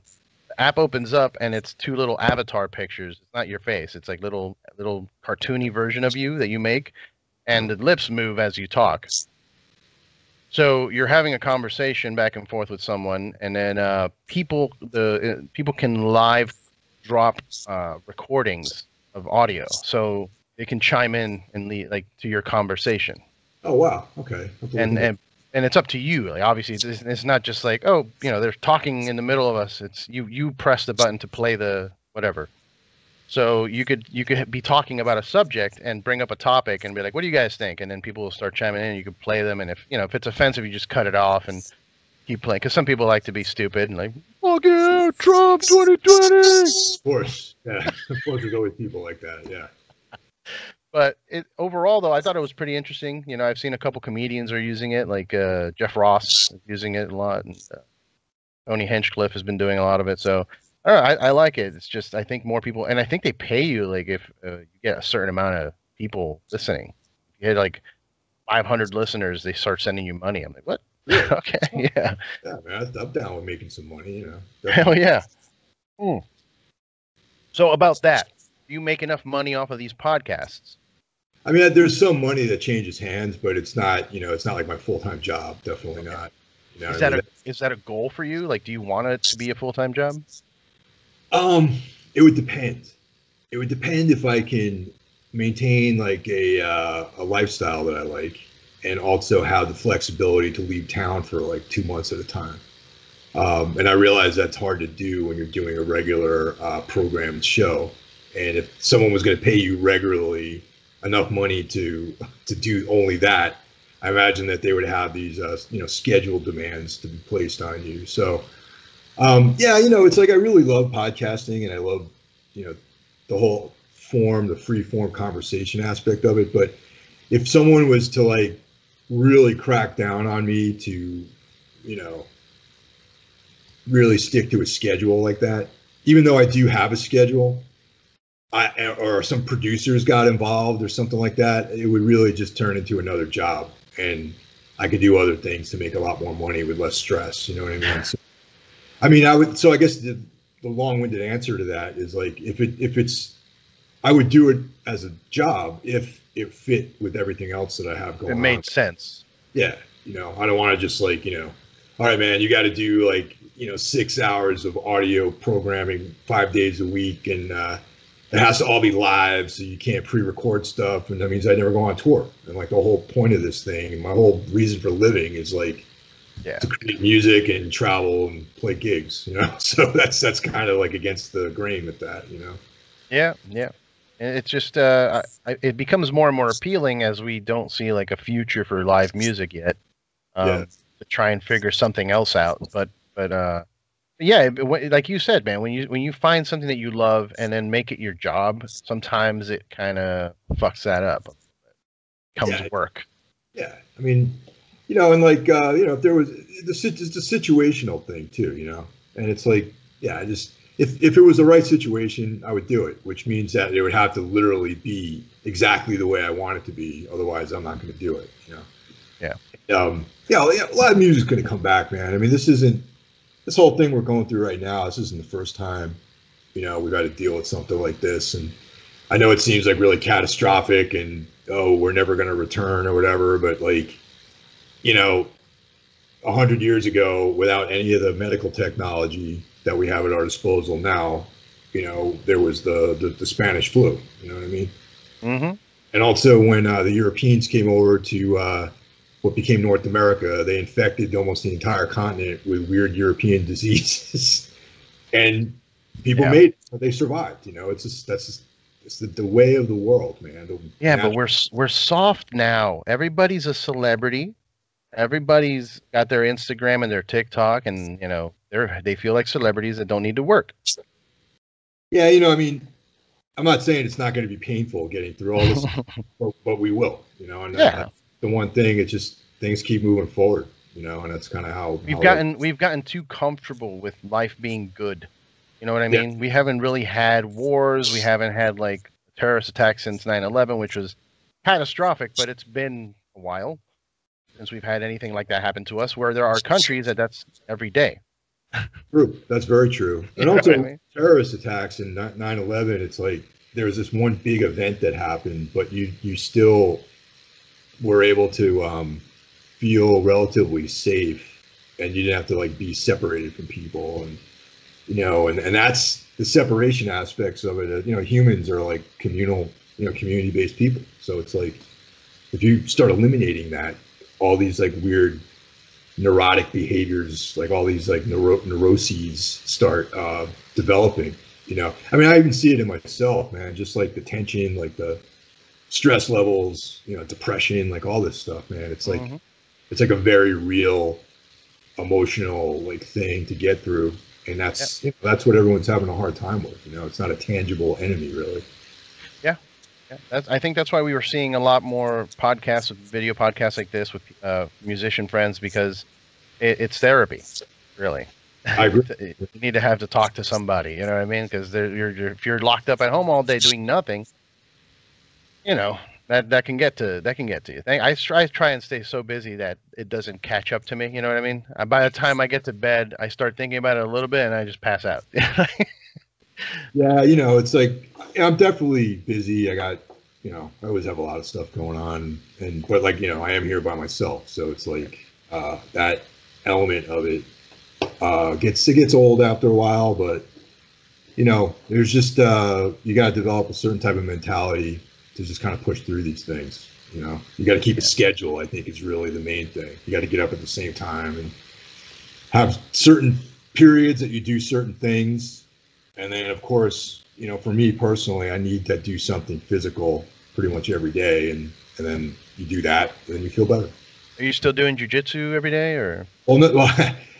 app opens up and it's two little avatar pictures. It's not your face. It's like little cartoony version of you that you make, and the lips move as you talk. So you're having a conversation back and forth with someone, and then people can live drop recordings of audio. So they can chime in and lead, like, to your conversation. Oh wow, okay. And it's up to you. Like obviously, it's not just like, oh, you know, they're talking in the middle of us. It's you press the button to play the whatever. So you could be talking about a subject and bring up a topic and be like, what do you guys think? And then people will start chiming in. You could play them, and if it's offensive, you just cut it off and keep playing. Because some people like to be stupid and like, fuck yeah, Trump 2020. Of course, yeah. Of course, there's always people like that, yeah. But overall, though, I thought it was pretty interesting. You know, I've seen a couple comedians are using it, like Jeff Ross is using it a lot, and Tony Hinchcliffe has been doing a lot of it. So I don't know, I like it. It's just I think more people, and I think they pay you like if you get a certain amount of people listening. If you had like 500 listeners, they start sending you money. I'm like, what? Okay, yeah. Yeah, man, I'm down with making some money. You know. Hell yeah. So about that, do you make enough money off of these podcasts? I mean, there's some money that changes hands, but it's not, it's not like my full-time job. Definitely not. You know, is that a goal for you? Like, do you want it to be a full-time job? It would depend. It would depend if I can maintain like a lifestyle that I like, and also have the flexibility to leave town for like 2 months at a time. And I realize that's hard to do when you're doing a regular programmed show. And if someone was going to pay you regularly enough money to do only that, I imagine that they would have these scheduled demands to be placed on you. So it's like I really love podcasting, and I love the whole the free form conversation aspect of it. But if someone was to like really crack down on me to really stick to a schedule like that, even though I do have a schedule, or some producers got involved or something like that, it would really just turn into another job, and I could do other things to make a lot more money with less stress. You know what I mean? So, I guess the long-winded answer to that is like, I would do it as a job if it fit with everything else that I have going on. It made sense. Yeah. I don't want to just like, all right, man, you got to do like, 6 hours of audio programming 5 days a week, and it has to all be live, so you can't pre-record stuff, and that means I never go on tour. And like the whole point of this thing, and my whole reason for living is like to create music and travel and play gigs, So that's kind of like against the grain with that, Yeah. And it's just it becomes more and more appealing as we don't see like a future for live music yet. to try and figure something else out. But yeah, like you said, man, when you find something that you love and then make it your job, sometimes it kind of fucks that up. Comes work. Yeah, I mean, and like if there was it's a situational thing too, and it's like, yeah, if it was the right situation, I would do it, which means that it would have to literally be exactly the way I want it to be. Otherwise, I'm not going to do it. Yeah. A lot of music's going to come back, man. I mean, this whole thing we're going through right now. This isn't the first time, we've got to deal with something like this. And I know it seems like really catastrophic and, oh, we're never going to return or whatever. But like, 100 years ago, without any of the medical technology that we have at our disposal now, there was the Spanish flu. You know what I mean? Mm-hmm. And also when the Europeans came over to what became North America, they infected almost the entire continent with weird European diseases, and people made it. They survived. It's the way of the world, man. But we're soft now. Everybody's a celebrity. Everybody's got their Instagram and their TikTok, and they feel like celebrities that don't need to work. Yeah, I mean, I'm not saying it's not going to be painful getting through all this, but we will. And the one thing, it's just things keep moving forward. And that's kind of how we've gotten too comfortable with life being good. You know what I mean? We haven't really had wars. We haven't had like terrorist attacks since 9/11, which was catastrophic, but it's been a while since we've had anything like that happen to us, where there are countries that's every day. True. That's very true. And also terrorist attacks in 9/11, it's like there was this one big event that happened, but you still were able to feel relatively safe, and you didn't have to like be separated from people, and and that's the separation aspects of it. Humans are like communal, community-based people. So it's like if you start eliminating that, all these like weird neurotic behaviors, like all these like neuroses start developing. I mean, I even see it in myself, man. Just like the tension, like the stress levels, depression, like all this stuff, man. It's like it's like a very real emotional like thing to get through, and that's that's what everyone's having a hard time with. It's not a tangible enemy, really. Yeah. I think that's why we were seeing a lot more podcasts, video podcasts like this with musician friends, because it's therapy, really. I agree. You need to have to talk to somebody, you know what I mean? Because if you're locked up at home all day doing nothing, that can get to you. I try and stay so busy that it doesn't catch up to me. You know what I mean? By the time I get to bed, I start thinking about it a little bit, and I just pass out. Yeah, it's like I'm definitely busy. I got, I always have a lot of stuff going on, but like, I am here by myself, so it's like that element of it gets old after a while. But there's just you got to develop a certain type of mentality to just kind of push through these things. You got to keep a schedule. I think is really the main thing. You got to get up at the same time and have certain periods that you do certain things. And then, of course, for me personally, I need to do something physical pretty much every day. And then you do that, and then you feel better. Are you still doing jujitsu every day, or? Well, no,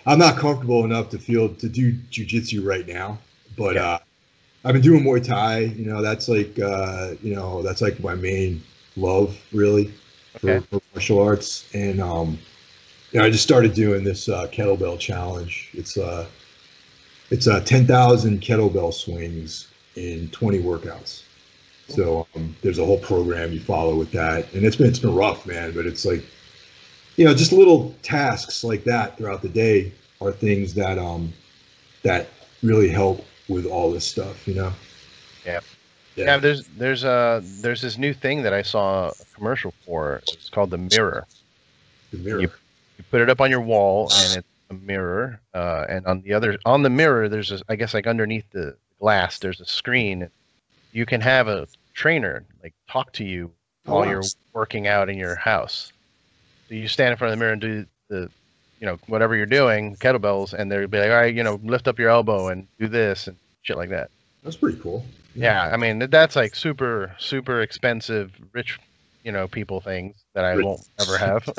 I'm not comfortable enough to do jujitsu right now. But I've been doing Muay Thai. That's like, that's like my main love, really, for martial arts. And, I just started doing this kettlebell challenge. It's 10,000 kettlebell swings in 20 workouts. So there's a whole program you follow with that, and it's been rough, man. But it's like, just little tasks like that throughout the day are things that that really help with all this stuff, Yeah. There's this new thing that I saw a commercial for. It's called the mirror. The mirror. You put it up on your wall, and it's a mirror, and on the mirror there's I guess like underneath the glass there's a screen. You can have a trainer like talk to you while you're working out in your house. So you stand in front of the mirror and do the whatever you're doing, kettlebells, and they'll be like, all right, lift up your elbow and do this and shit like that. That's pretty cool. Yeah, I mean that's like super expensive rich people things that I won't ever have.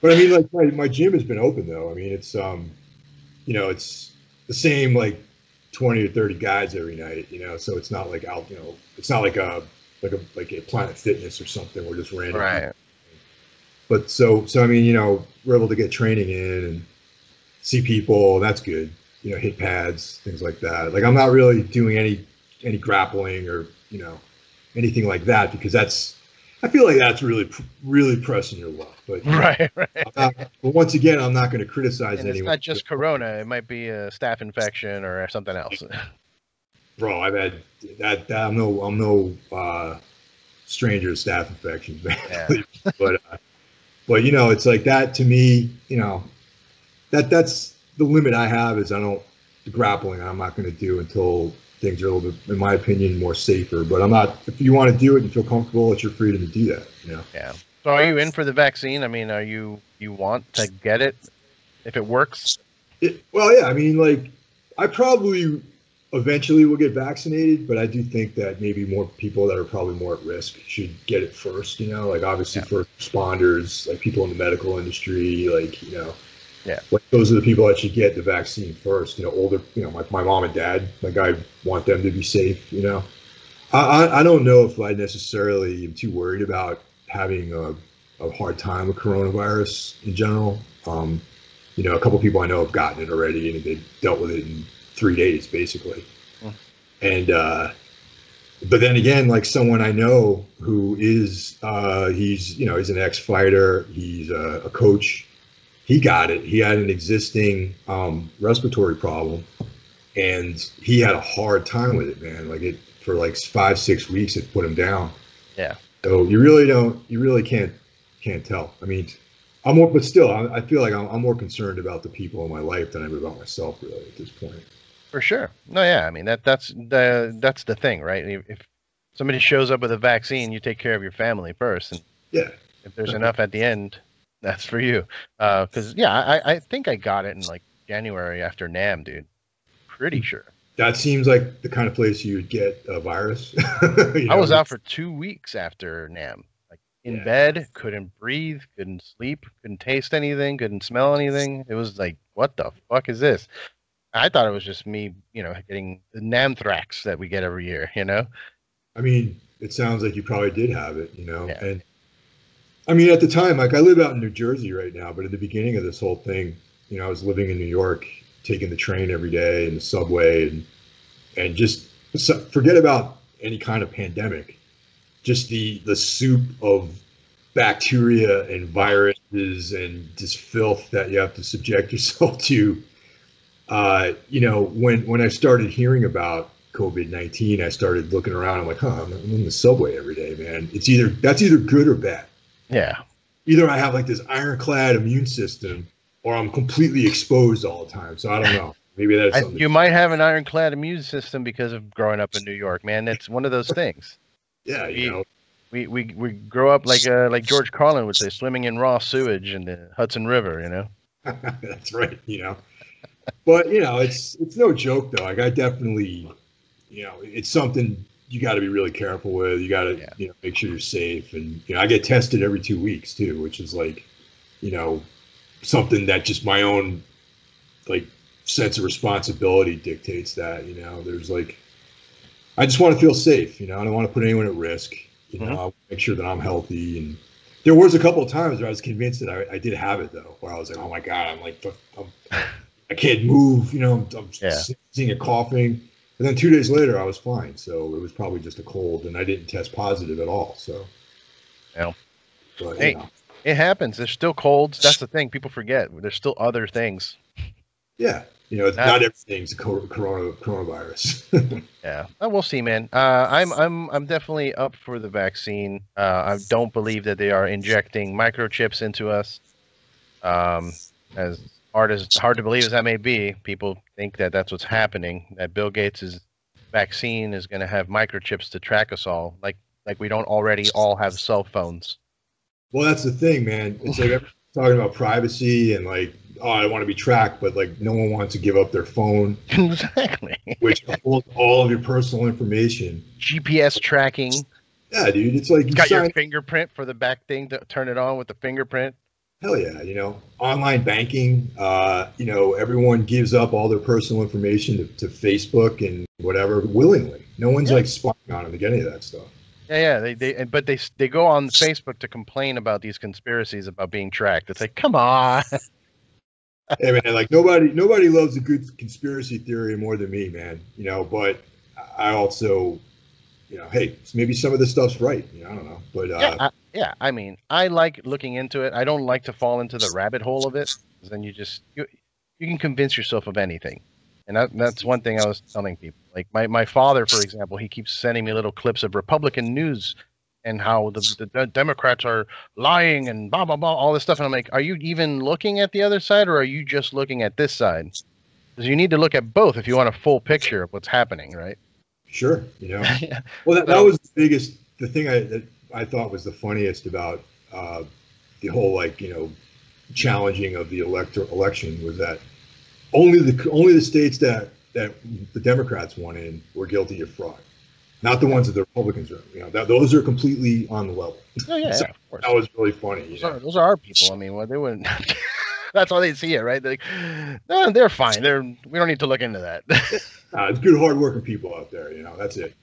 But I mean, like my gym has been open though. I mean, it's it's the same like 20 or 30 guys every night, so it's not like out, it's not like a Planet Fitness or something. We're just random. Right. But so I mean, we're able to get training in and see people. That's good. Hit pads, things like that. Like I'm not really doing any grappling or anything like that because I feel like that's really pressing your luck. But right. But once again, I'm not going to criticize and anyone. It's not just Corona; it might be a staph infection or something else. Bro, I've had that. I'm no stranger to staph infections, man. Yeah. but it's like that to me. That's the limit I have is the grappling. I'm not going to do until things are a little bit, in my opinion, more safer. But I'm not. If you want to do it and feel comfortable, it's your freedom to do that. Yeah. So are you in for the vaccine? I mean, you want to get it if it works? Well, yeah. I mean, like, I probably eventually will get vaccinated, but I do think that maybe more people that are probably more at risk should get it first. Like obviously first responders, like people in the medical industry, like like those are the people that should get the vaccine first. Older, my mom and dad, like I want them to be safe. I don't know if I necessarily am too worried about having a hard time with coronavirus in general. A couple people I know have gotten it already and they've dealt with it in 3 days basically. And but then again, like someone I know who is he's an ex-fighter, he's a coach. He got it. He had an existing respiratory problem, and he had a hard time with it, man. Like for like 5-6 weeks, it put him down. Yeah. So you really can't tell. I mean, but still, I feel like I'm more concerned about the people in my life than I am about myself, really, at this point. For sure. No, yeah. I mean, that's the thing, right? If somebody shows up with a vaccine, you take care of your family first, and if there's enough at the end, that's for you. Because I think I got it in like January after NAMM, dude. Pretty sure. That seems like the kind of place you would get a virus. I was out for 2 weeks after NAMM. Like in bed, couldn't breathe, couldn't sleep, couldn't taste anything, couldn't smell anything. It was like, what the fuck is this? I thought it was just me, getting the Namthrax that we get every year, I mean, it sounds like you probably did have it, and I mean, at the time, like I live out in New Jersey right now, but at the beginning of this whole thing, I was living in New York, taking the train every day and the subway and just forget about any kind of pandemic, just the soup of bacteria and viruses and just filth that you have to subject yourself to. When I started hearing about COVID-19, I started looking around. I'm like, I'm in the subway every day, man. That's either good or bad. Yeah. Either I have like this ironclad immune system or I'm completely exposed all the time. So I don't know. Maybe that's something. You might have an ironclad immune system because of growing up in New York, man. That's one of those things. Yeah, we grow up like George Carlin would say, swimming in raw sewage in the Hudson River, That's right, But it's no joke though. Like I definitely, it's something you got to be really careful with. You got to make sure you're safe, and I get tested every 2 weeks too, which is like, something that just my own like sense of responsibility dictates that. There's like, I just want to feel safe. I don't want to put anyone at risk. I'll make sure that I'm healthy. And there was a couple of times where I was convinced that I did have it though, where I was like, oh my god, I can't move. I'm sneezing and coughing. And then 2 days later, I was fine. So it was probably just a cold, and I didn't test positive at all. So, but, it happens. There's still colds. That's the thing. People forget. There's still other things. Yeah, not everything's coronavirus. Yeah, we'll see, man. I'm definitely up for the vaccine. I don't believe that they are injecting microchips into us. As hard to believe as that may be, people think that that's what's happening. That Bill Gates' vaccine is going to have microchips to track us all, like we don't already all have cell phones. Well, that's the thing, man. It's like everyone's talking about privacy and like, oh, I want to be tracked, but like no one wants to give up their phone. Exactly. Which holds all of your personal information. GPS tracking. Yeah, dude. It's like you got your fingerprint for the back thing to turn it on with the fingerprint. Hell yeah, you know, online banking, you know, everyone gives up all their personal information to Facebook and whatever willingly. No one's Yeah. like spying on them to get any of that stuff. Yeah, but they go on Facebook to complain about these conspiracies about being tracked. It's like, come on. Hey man, like nobody loves a good conspiracy theory more than me, man. You know, but I also, you know, hey, maybe some of this stuff's right. You know, I don't know, but Yeah, I mean, I like looking into it. I don't like to fall into the rabbit hole of it, because then you can convince yourself of anything. And that's one thing I was telling people. Like my father, for example, he keeps sending me little clips of Republican news and how the Democrats are lying and blah, blah, blah, all this stuff. And I'm like, are you even looking at the other side, or are you just looking at this side? Because you need to look at both if you want a full picture of what's happening, right? sure, you know. Yeah. Well, that was the thing that I thought was the funniest about the whole, like, you know, challenging of the election was that only the states that the Democrats won in were guilty of fraud, not the ones that the Republicans are. You know, those are completely on the level. Oh yeah, So yeah, of course. that was really funny. Those are our people. I mean, well, they wouldn't. That's how they see it, right? They're like, no, they're fine. We don't need to look into that. It's good, hardworking people out there. You know, that's it.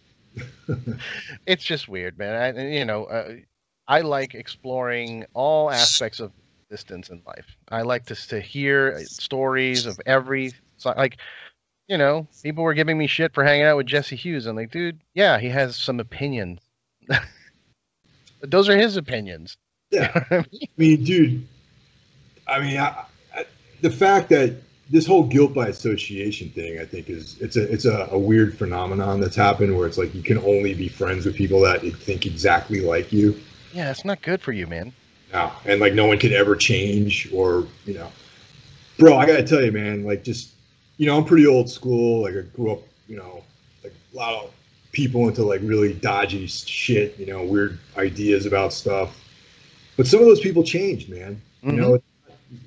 It's just weird, man. I like exploring all aspects of existence in life. I like to hear stories of like, you know, people were giving me shit for hanging out with Jesse Hughes. I'm like, dude, yeah, he has some opinions. But those are his opinions. Yeah. I mean, dude, I mean, the fact that this whole guilt by association thing, I think it's a weird phenomenon that's happened where it's like you can only be friends with people that think exactly like you. Yeah, it's not good for you, man. No, and like no one can ever change, or, you know, bro, I gotta tell you, man, like, just, you know, I'm pretty old school. Like, I grew up, you know, like a lot of people into like really dodgy shit, you know, weird ideas about stuff. But some of those people changed, man. You know,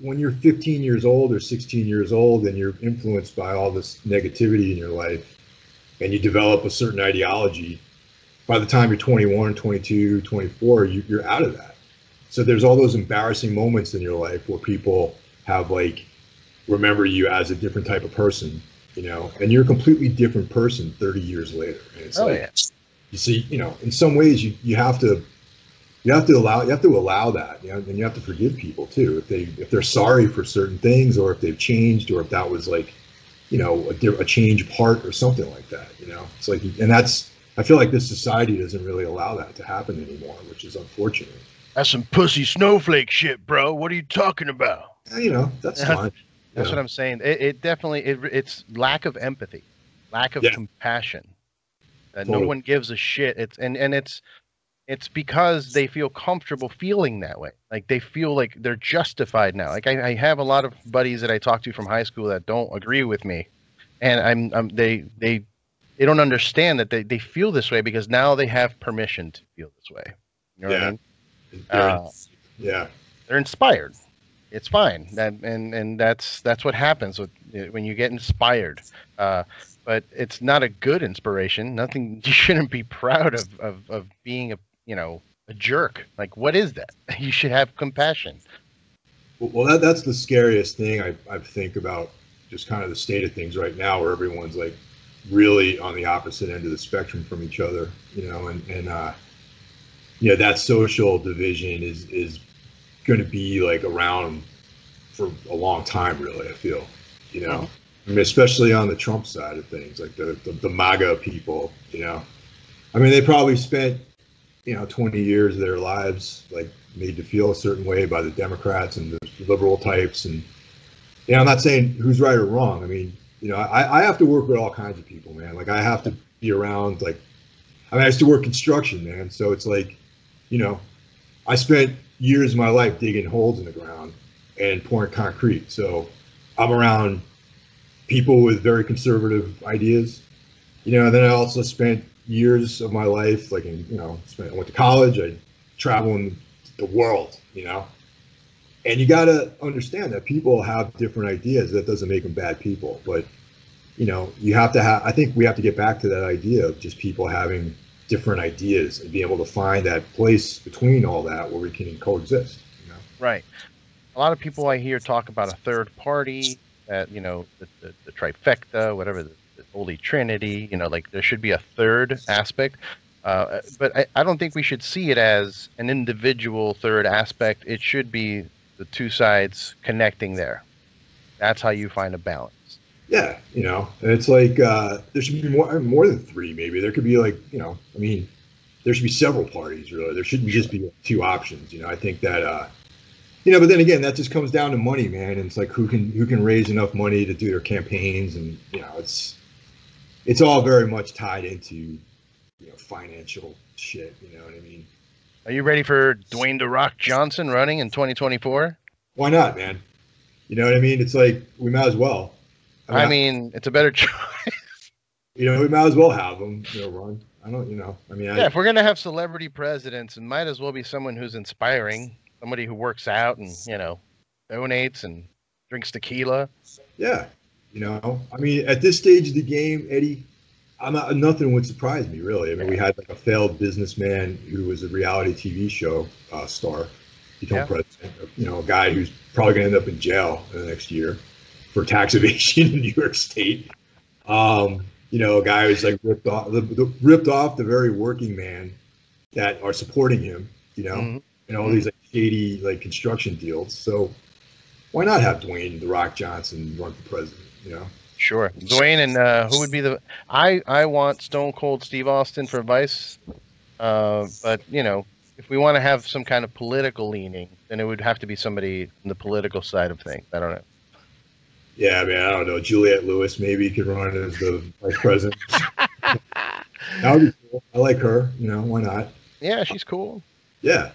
when you're 15 years old or 16 years old and you're influenced by all this negativity in your life and you develop a certain ideology, by the time you're 21, 22, 24, you're out of that. So there's all those embarrassing moments in your life where people have, like, remember you as a different type of person, you know, and you're a completely different person 30 years later. And it's you see, you know, in some ways you have to allow that, you know, and you have to forgive people too if they're sorry for certain things, or if they've changed, or if that was, like, you know, a change part or something like that. You know, it's like, and I feel like this society doesn't really allow that to happen anymore, which is unfortunate. That's some pussy snowflake shit, bro. What are you talking about? You know, that's fine. That's what I'm saying. It definitely it's lack of empathy, lack of compassion. No one gives a shit. It's because they feel comfortable feeling that way. Like, they feel like they're justified now. Like, I have a lot of buddies that I talk to from high school that don't agree with me, and they don't understand that they feel this way because now they have permission to feel this way. You know what I mean? They're inspired. It's fine. And that's what happens when you get inspired. But it's not a good inspiration. Nothing. You shouldn't be proud of being a jerk. Like, what is that? You should have compassion. Well, that's the scariest thing I think about, just kind of the state of things right now, where everyone's like really on the opposite end of the spectrum from each other, you know, and you know, that social division is going to be like around for a long time, really, I feel, you know. I mean, especially on the Trump side of things, like the MAGA people, you know. I mean, they probably spent, you know, 20 years of their lives, like, made to feel a certain way by the Democrats and the liberal types. And, you know, I'm not saying who's right or wrong. I mean, you know, I have to work with all kinds of people, man. Like, I have to be around, like, I mean, I used to work construction, man. So it's like, you know, I spent years of my life digging holes in the ground and pouring concrete. So I'm around people with very conservative ideas, you know. And then I also spent years of my life, like, in, you know, I went to college, I traveled in the world, you know. And you got to understand that people have different ideas. That doesn't make them bad people, but, you know, you have to have, I think we have to get back to that idea of just people having different ideas and be able to find that place between all that where we can coexist, you know? Right. a lot of people I hear talk about a third party, that the trifecta, whatever, the Holy Trinity. Like there should be a third aspect. But I don't think we should see it as an individual third aspect. It should be the two sides connecting there. That's how you find a balance. Yeah, and it's like there should be more than three. Maybe there could be like, I mean, there should be several parties. Really, there shouldn't just be two options. I think that but then again, that just comes down to money, man. And it's like who can raise enough money to do their campaigns, and it's all very much tied into financial shit. You know what I mean? Are you ready for Dwayne "The Rock" Johnson running in 2024? Why not, man? You know what I mean? It's like we might as well. I mean, it's a better choice. We might as well have them, run. I don't, I mean, if we're gonna have celebrity presidents, it might as well be someone who's inspiring, somebody who works out and donates and drinks tequila. Yeah, I mean, at this stage of the game, Eddie, nothing would surprise me really. I mean, we had like a failed businessman who was a reality TV show star become president. A guy who's probably gonna end up in jail in the next year for tax evasion in New York State. A guy who's like ripped off the very working man that are supporting him, and all these like shady like construction deals. So why not have Dwayne "The Rock" Johnson run for president? Sure, Dwayne, and who would be the? I want Stone Cold Steve Austin for vice, but if we want to have some kind of political leaning, then it would have to be somebody on the political side of things. I don't know. Yeah, man, I don't know. Juliette Lewis maybe could run as the vice president. That would be cool. I like her. Why not? Yeah, she's cool. Yeah.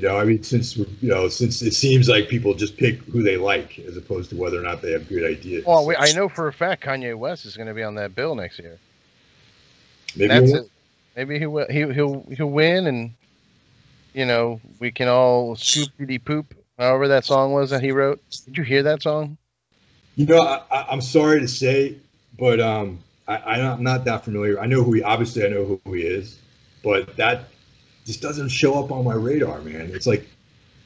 I mean, since it seems like people just pick who they like as opposed to whether or not they have good ideas. Well, I know for a fact Kanye West is going to be on that bill next year. Maybe he'll win, and we can all scoop-dee poop. However that song was that he wrote. Did you hear that song? I'm sorry to say, but I'm not that familiar. I know who he is, but that just doesn't show up on my radar, man. It's like,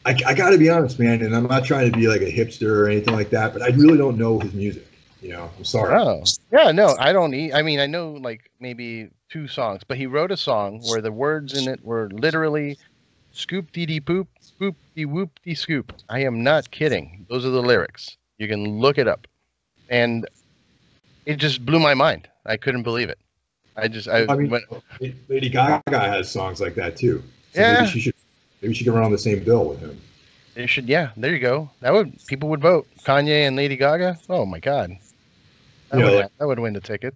I got to be honest, man, and I'm not trying to be like a hipster or anything like that, but I really don't know his music. I'm sorry. Oh, yeah, no, I don't. I mean, I know like maybe 2 songs, but he wrote a song where the words in it were literally "scoop dee dee poop, scoop dee whoop dee scoop." I am not kidding. Those are the lyrics. You can look it up, and it just blew my mind. I couldn't believe it. I mean, Lady Gaga has songs like that too. So yeah, maybe she could run on the same bill with him. They should. Yeah, there you go. People would vote Kanye and Lady Gaga. Oh my God, that would win the ticket.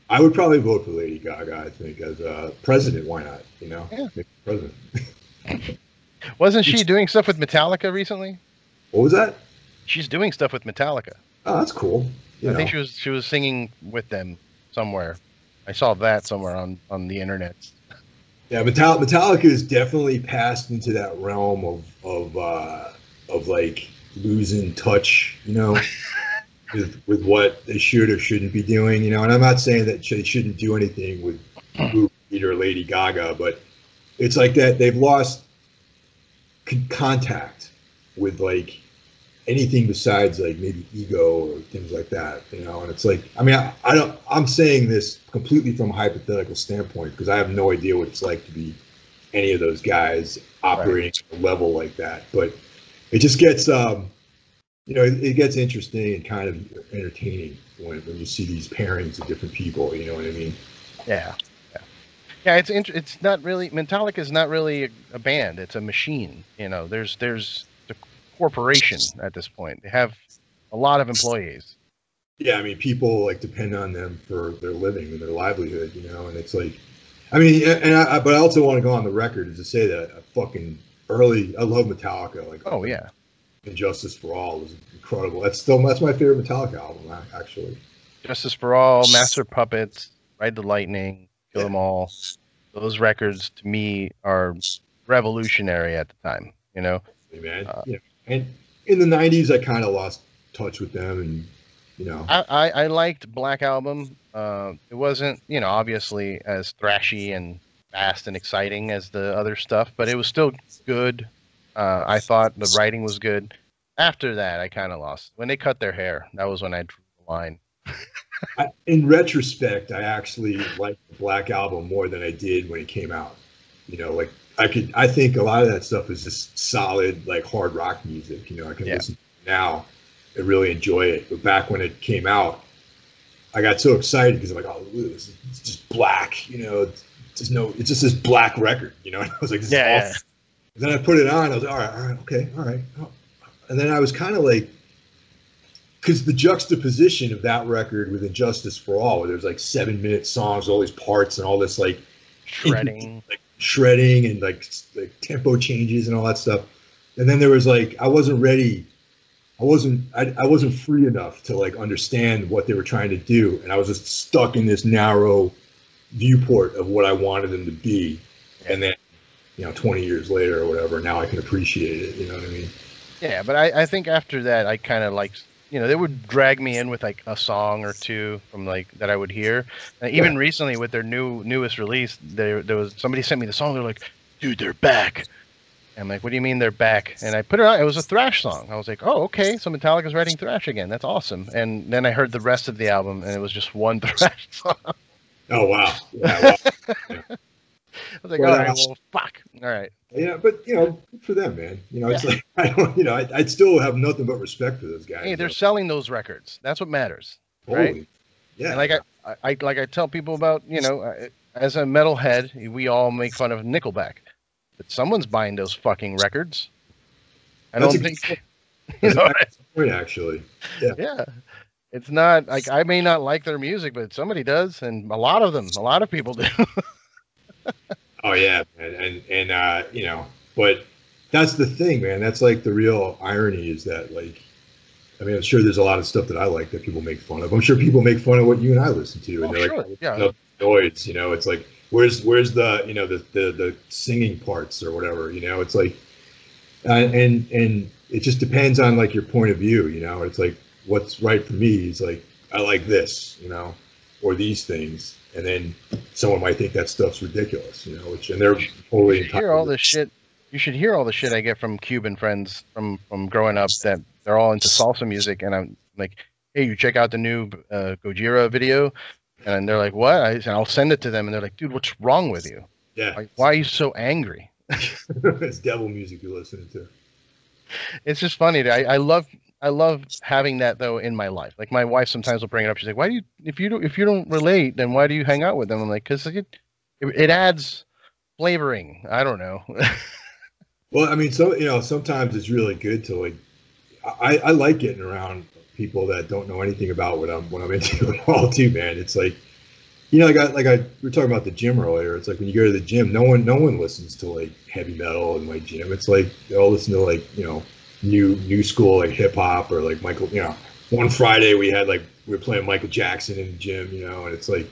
I would probably vote for Lady Gaga. I think as president. Why not? Yeah. Make president. Wasn't she doing stuff with Metallica recently? What was that? She's doing stuff with Metallica. Oh, that's cool. I think she was singing with them somewhere. I saw that somewhere on the internet. Yeah, Metallica is definitely passed into that realm of like losing touch, with what they should or shouldn't be doing, And I'm not saying that they shouldn't do anything with Blue Peter or Lady Gaga, but it's like that they've lost contact with like anything besides like maybe ego or things like that, And it's like, I mean, I'm saying this completely from a hypothetical standpoint because I have no idea what it's like to be any of those guys operating at a level like that. But it just gets, it gets interesting and kind of entertaining when you see these pairings of different people. You know what I mean? Yeah. It's not really, Metallica is not really a band. It's a machine. There's the corporation at this point. They have a lot of employees. Yeah, I mean, people like depend on them for their living and their livelihood, and it's like, I mean, but I also want to go on the record to say that I love Metallica. Like, oh yeah, Injustice for All was incredible. That's my favorite Metallica album, actually. Justice for All, Master of Puppets, Ride the Lightning, Kill Them All. Those records to me are revolutionary at the time. Hey, man. And in the 90s, I kind of lost touch with them, and I liked Black Album. It wasn't, obviously as thrashy and fast and exciting as the other stuff, but it was still good. I thought the writing was good. After that, I kind of lost. When they cut their hair, that was when I drew the line. In retrospect, I actually like the Black Album more than I did when it came out. You know, like I think a lot of that stuff is just solid, like hard rock music. You know, I can listen to it now and really enjoy it. But back when it came out, I got so excited because I'm like, oh, it's just black. You know, it's just this black record. You know, and I was like, this is awesome. And then I put it on. I was like, all right, okay, all right. Oh. And then I was kind of like, because the juxtaposition of that record with Injustice for All, where there's like 7-minute songs, all these parts and all this like shredding and like tempo changes and all that stuff. And then there was like, I wasn't ready. I wasn't free enough to like understand what they were trying to do. And I was just stuck in this narrow viewport of what I wanted them to be. And then, 20 years later or whatever, now I can appreciate it. You know what I mean? Yeah, but I think after that, I kind of like, they would drag me in with like a song or two from like that I would hear. And even recently with their newest release, there was somebody sent me the song. They're like, dude, they're back. And I'm like, what do you mean they're back? And I put it on. It was a thrash song. I was like, oh, okay. So Metallica's writing thrash again. That's awesome. And then I heard the rest of the album, and it was just one thrash song. Oh wow! Yeah, wow. Yeah. I was like, all right, well, fuck. All right. Yeah, but good for them, man. It's like I don't, I'd still have nothing but respect for those guys. Hey, they're selling those records. That's what matters, right? Yeah. And like I tell people about, as a metalhead, we all make fun of Nickelback, but someone's buying those fucking records. I don't think. That's a point, actually. Yeah. Yeah. It's not like I may not like their music, but somebody does, and a lot of people do. Oh yeah, and but that's the thing, man. That's like the real irony is that like, I mean, I'm sure there's a lot of stuff that I like that people make fun of. I'm sure people make fun of what you and I listen to, and they're like, noids, it's like, where's the the singing parts or whatever, it's like, and it just depends on like your point of view, it's like what's right for me is like I like this, or these things. And then someone might think that stuff's ridiculous, and they're totally entitled. Hear all this shit. You should hear all the shit I get from Cuban friends from growing up that they're all into salsa music, and I'm like, hey, you check out the new Gojira video, and they're like, what? And I'll send it to them, and they're like, dude, what's wrong with you? Yeah. Like, why are you so angry? It's devil music you're listening to. It's just funny. I love having that though in my life. Like my wife sometimes will bring it up. She's like, "Why do you? If you don't relate, then why do you hang out with them?" I'm like, "Because it adds flavoring." I don't know. Well, I mean, sometimes it's really good to like. I like getting around people that don't know anything about what I'm into at all, too, man. It's like, we were talking about the gym earlier. It's like when you go to the gym, no one listens to like heavy metal in my gym. It's like they all listen to like new school like hip hop or like Michael. One Friday we were playing Michael Jackson in the gym, and it's like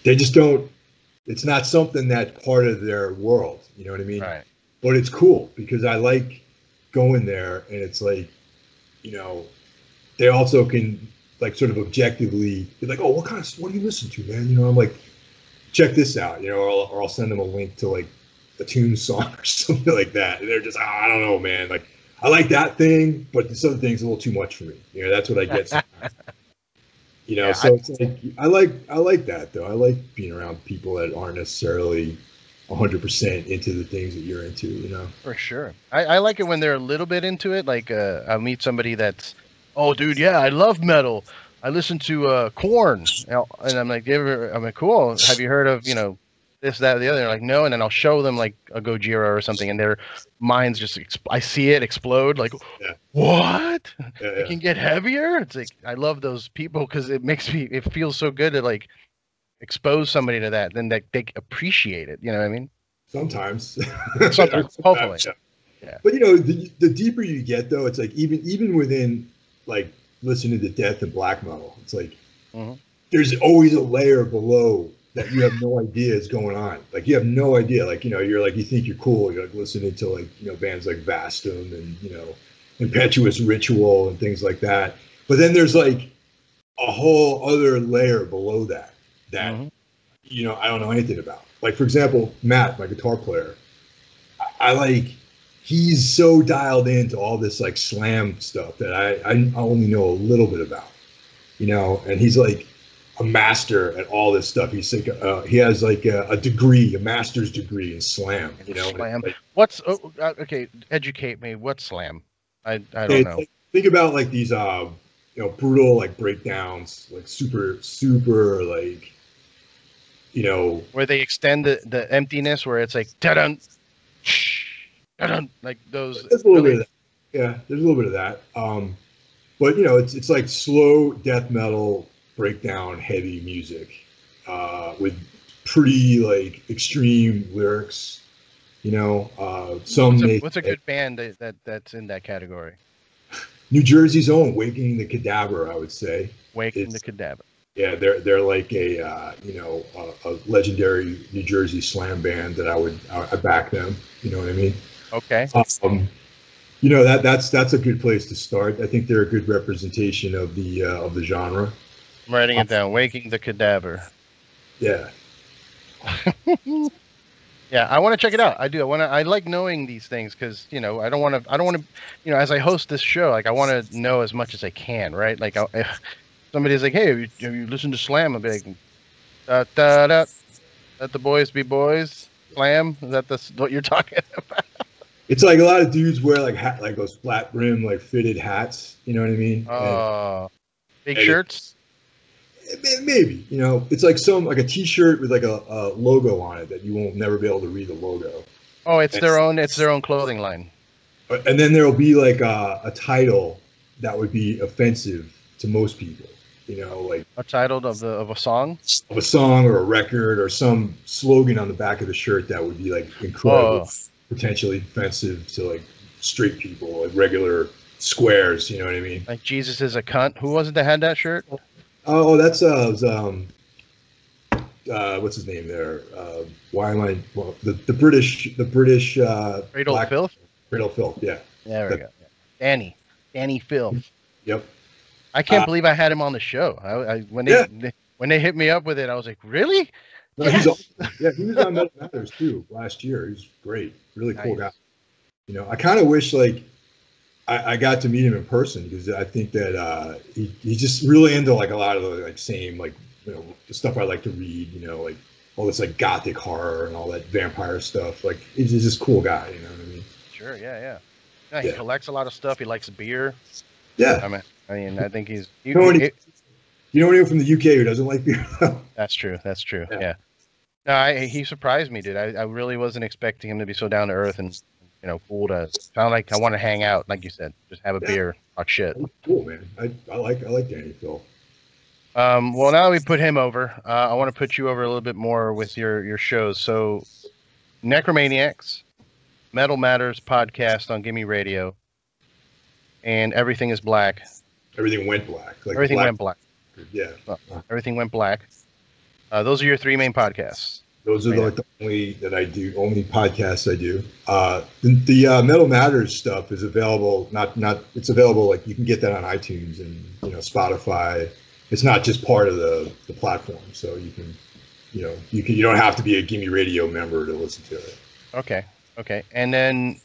they just don't. It's not something that's part of their world. You know what I mean? Right. But it's cool because I like going there, and it's like, they also can like sort of objectively be like, oh, what do you listen to, man? I'm like, check this out, or I'll send them a link to like a Tune song or something like that, and they're just, I don't know, man, like. I like that thing, but this other thing's a little too much for me. That's what I get sometimes. So it's like I like that though. I like being around people that aren't necessarily 100% into the things that you're into. For sure. I like it when they're a little bit into it. Like I'll meet somebody that's, oh, dude, yeah, I love metal. I listen to Korn, and I'm like, cool. Have you heard of this, that, or the other? They're like, no. And then I'll show them like a Gojira or something, and their minds just I see it explode. Like, what? It can get heavier. It's like I love those people because it feels so good to like expose somebody to that, then that they appreciate it. You know what I mean? Sometimes, hopefully. Yeah. But the deeper you get though, it's like even within like listening to death and black metal, it's like there's always a layer below that you have no idea is going on. Like you have no idea. Like, you're like, you think you're cool. You're like listening to like, bands like Vastum and, Impetuous Ritual and things like that. But then there's like a whole other layer below that I don't know anything about. Like, for example, Matt, my guitar player, I like, he's so dialed into all this like slam stuff that I only know a little bit about, you know, and he's like a master at all this stuff. He's like he has like a degree, a master's degree in slam, you know. Slam. Like, What's okay? Educate me. What's slam? I don't know. like, think about like these you know, brutal like breakdowns, like super like, you know, Where they extend the emptiness, where it's like da-dun, da-dun, like those. there's a little bit of that. Yeah, there's a little bit of that. But you know, it's like slow death metal breakdown heavy music with pretty like extreme lyrics, you know. What's a good band that's in that category? New Jersey's own Awakening the Cadaver, I would say. Awakening the Cadaver. Yeah, they're like a you know, a legendary New Jersey slam band that I back them. You know what I mean? Okay. You know, that's a good place to start. I think they're a good representation of the genre. I'm writing it down. Waking the Cadaver. Yeah. Yeah, I want to check it out. I do. I like knowing these things because, you know, I don't want to, you know, as I host this show, like I want to know as much as I can, right? Like if somebody's like, hey, have you listened to Slam? I'll be like, da da da. Let the boys be boys. Slam. Is that what you're talking about? It's like a lot of dudes wear like like those flat brim, like fitted hats. You know what I mean? Big shirts. Maybe, you know, it's like a T-shirt with like a logo on it that you won't never be able to read the logo. Oh, it's their own clothing line. And then there'll be like a title that would be offensive to most people. You know, like a title of a song, or a record, or some slogan on the back of the shirt that would be like incredibly potentially offensive to like straight people, like regular squares. You know what I mean? Like Jesus is a cunt. Who was it that had that shirt? Oh, that's what's his name there? Why am I? Well, the British Cradle of Filth. Cradle of Filth, yeah. There we go. Danny Filth. Yep. I can't believe I had him on the show. When they hit me up with it, I was like, really? No, yes. He was on Metal Matters too last year. He was great, really cool guy. You know, I kind of wish like I got to meet him in person because I think that he's just really into like a lot of the like same like, you know, the stuff I like to read. You know, like all this like gothic horror and all that vampire stuff. Like he's just a cool guy. You know what I mean? Sure. Yeah. He collects a lot of stuff. He likes beer. Yeah. I mean, I think he's. You know anyone from the UK who doesn't like beer? That's true. Yeah. No, he surprised me, dude. I really wasn't expecting him to be so down to earth and, you know, cool to sound like I want to hang out, like you said, just have a beer, talk shit. Cool, man. I like Danny Phil. Well, now that we put him over, I want to put you over a little bit more with your shows. So, Necromaniacs, Metal Matters podcast on Gimme Radio, and Everything is Black. Everything went black. Like Everything went black. Yeah. Everything went black. Those are your three main podcasts. Those are like the only podcasts I do. The Metal Matters stuff is available. It's available. Like you can get that on iTunes and, you know, Spotify. It's not just part of the platform, so you can, you know, you don't have to be a Gimme Radio member to listen to it. Okay. And then,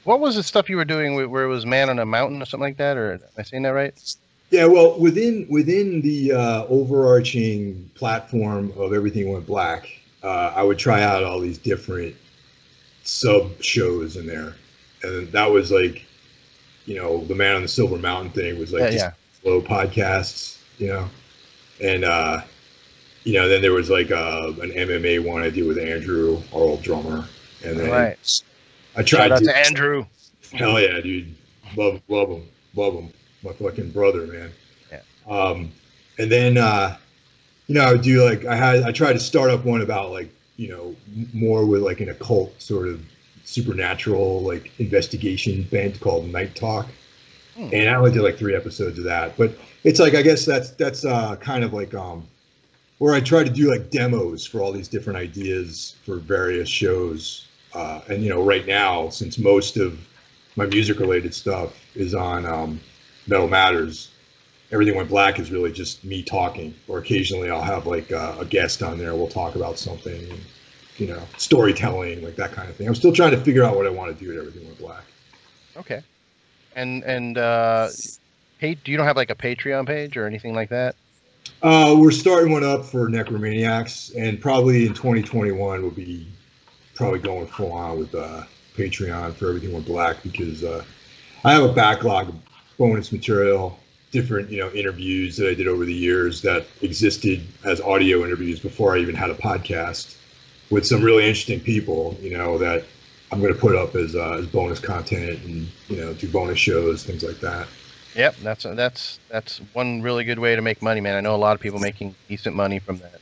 what was the stuff you were doing where it was Man on a Mountain or something like that? Or am I saying that right? Yeah, well, within the overarching platform of Everything Went Black, I would try out all these different sub shows in there, and that was like, you know, the Man on the Silver Mountain thing was like slow podcasts, you know, and you know, then there was like an MMA one I did with Andrew, our old drummer, and then I tried Shout out to Andrew. Hell yeah, dude, love him, my fucking brother, man. Yeah. And then you know, I would do like I tried to start up one about like, you know, more with like an occult sort of supernatural like investigation bent called Night Talk. And I only did like 3 episodes of that, but it's like, I guess that's kind of like where I try to do like demos for all these different ideas for various shows. And, you know, right now, since most of my music related stuff is on Metal Matters, Everything Went Black is really just me talking, or occasionally I'll have like a guest on there. We'll talk about something, storytelling, like that kind of thing. I'm still trying to figure out what I want to do at Everything Went Black. Okay. And hey, do you don't have like a Patreon page or anything like that? We're starting one up for Necromaniacs, and probably in 2021 we'll be probably going full on with Patreon for Everything Went Black, because I have a backlog of bonus material, different interviews that I did over the years that existed as audio interviews before I even had a podcast, with some really interesting people, that I'm going to put up as bonus content, and do bonus shows, things like that. Yep, that's one really good way to make money, man. I know a lot of people making decent money from that.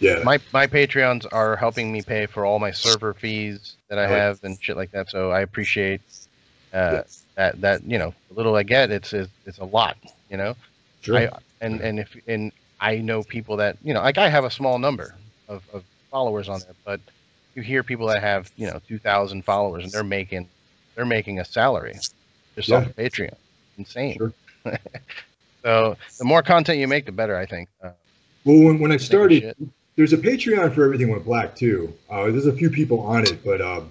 Yeah. My Patreons are helping me pay for all my server fees that I have and shit like that. So I appreciate that the little I get, it's a lot, Sure. And I know people that like I have a small number of followers on there, but you hear people that have 2,000 followers and they're making a salary just off of Patreon. Insane. Sure. So the more content you make, the better, I think. Well, when I started, there's a Patreon for Everything Went Black too. There's a few people on it, but I'm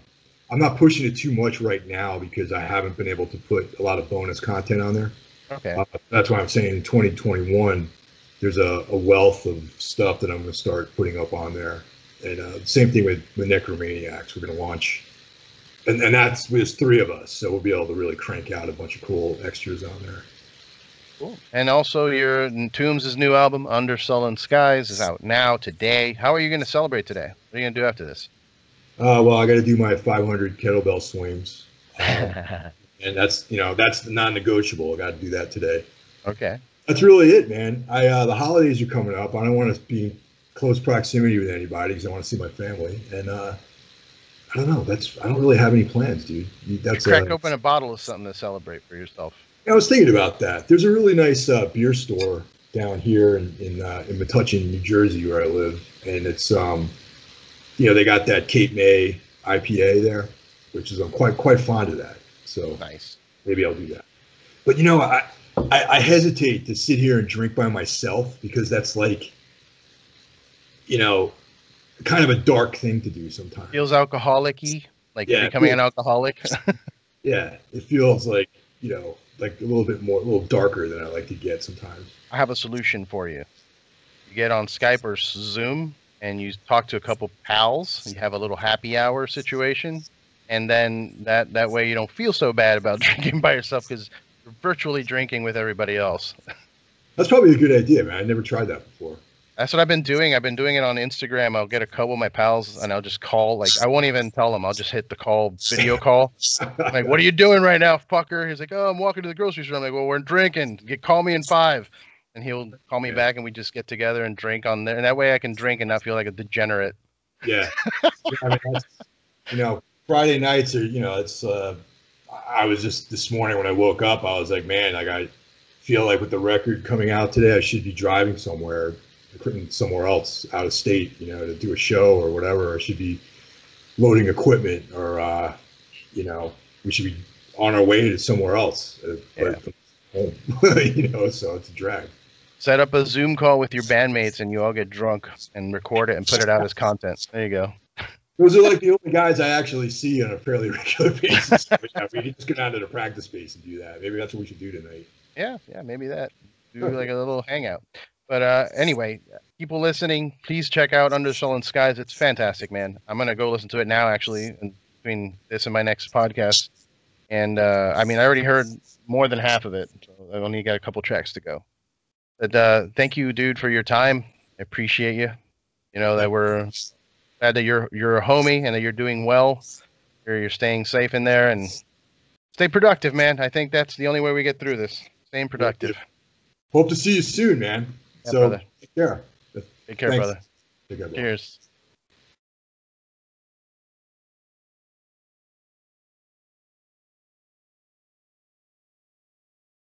not pushing it too much right now because I haven't been able to put a lot of bonus content on there. Okay. That's why I'm saying in 2021, there's a wealth of stuff that I'm going to start putting up on there. And same thing with Necromaniacs. We're going to launch. And that's with 3 of us, so we'll be able to really crank out a bunch of cool extras on there. Cool. And also, your Tombs' new album, Under Sullen Skies, is out now, today. How are you going to celebrate today? What are you going to do after this? Well, I got to do my 500 kettlebell swings, and that's the non-negotiable. I got to do that today. Okay. That's really it, man. The holidays are coming up. I don't want to be in close proximity with anybody because I want to see my family, and I don't know. I don't really have any plans, dude. Crack open a bottle of something to celebrate for yourself. I was thinking about that. There's a really nice beer store down here in Metuchen, New Jersey, where I live, and it's they got that Cape May IPA there, which is I'm quite fond of that. So nice. Maybe I'll do that. But I hesitate to sit here and drink by myself because that's like, kind of a dark thing to do sometimes. Feels alcoholic-y, like becoming an alcoholic. Yeah, it feels like like a little darker than I like to get sometimes. I have a solution for you. You get on Skype or Zoom and you talk to a couple pals. You have a little happy hour situation, and then that way you don't feel so bad about drinking by yourself because you're virtually drinking with everybody else. That's probably a good idea, man. I never tried that before. That's what I've been doing. I've been doing it on Instagram. I'll get a couple of my pals and I'll just call. Like, I won't even tell them. I'll just hit the video call. I'm like, what are you doing right now, fucker? He's like, oh, I'm walking to the grocery store. I'm like, well, we're drinking. Call me in 5. And he'll call me back and we just get together and drink on there. And that way I can drink and not feel like a degenerate. Yeah. I mean, Friday nights are, it's, I was just this morning when I woke up, I was like, man, I feel like with the record coming out today, I should be driving somewhere else out of state, to do a show or whatever. I should be loading equipment or, we should be on our way to somewhere else. Home, so it's a drag. Set up a Zoom call with your bandmates and you all get drunk and record it and put it out as content. There you go. Those are like the only guys I actually see on a fairly regular basis. We can just go down to the practice space and do that. Maybe that's what we should do tonight. Yeah, maybe that. Do like a little hangout. But anyway, people listening, please check out Under Sullen Skies. It's fantastic, man. I'm going to go listen to it now, actually, in between this and my next podcast. And, I already heard more than half of it. So I only got a couple tracks to go. But thank you, dude, for your time. I appreciate you. That we're glad that you're a homie and that you're doing well. You're staying safe in there and stay productive, man. I think that's the only way we get through this. Staying productive. Hope to see you soon, man. Yeah, brother. Take care. Take care, Thanks. brother. Take care, bro. Cheers.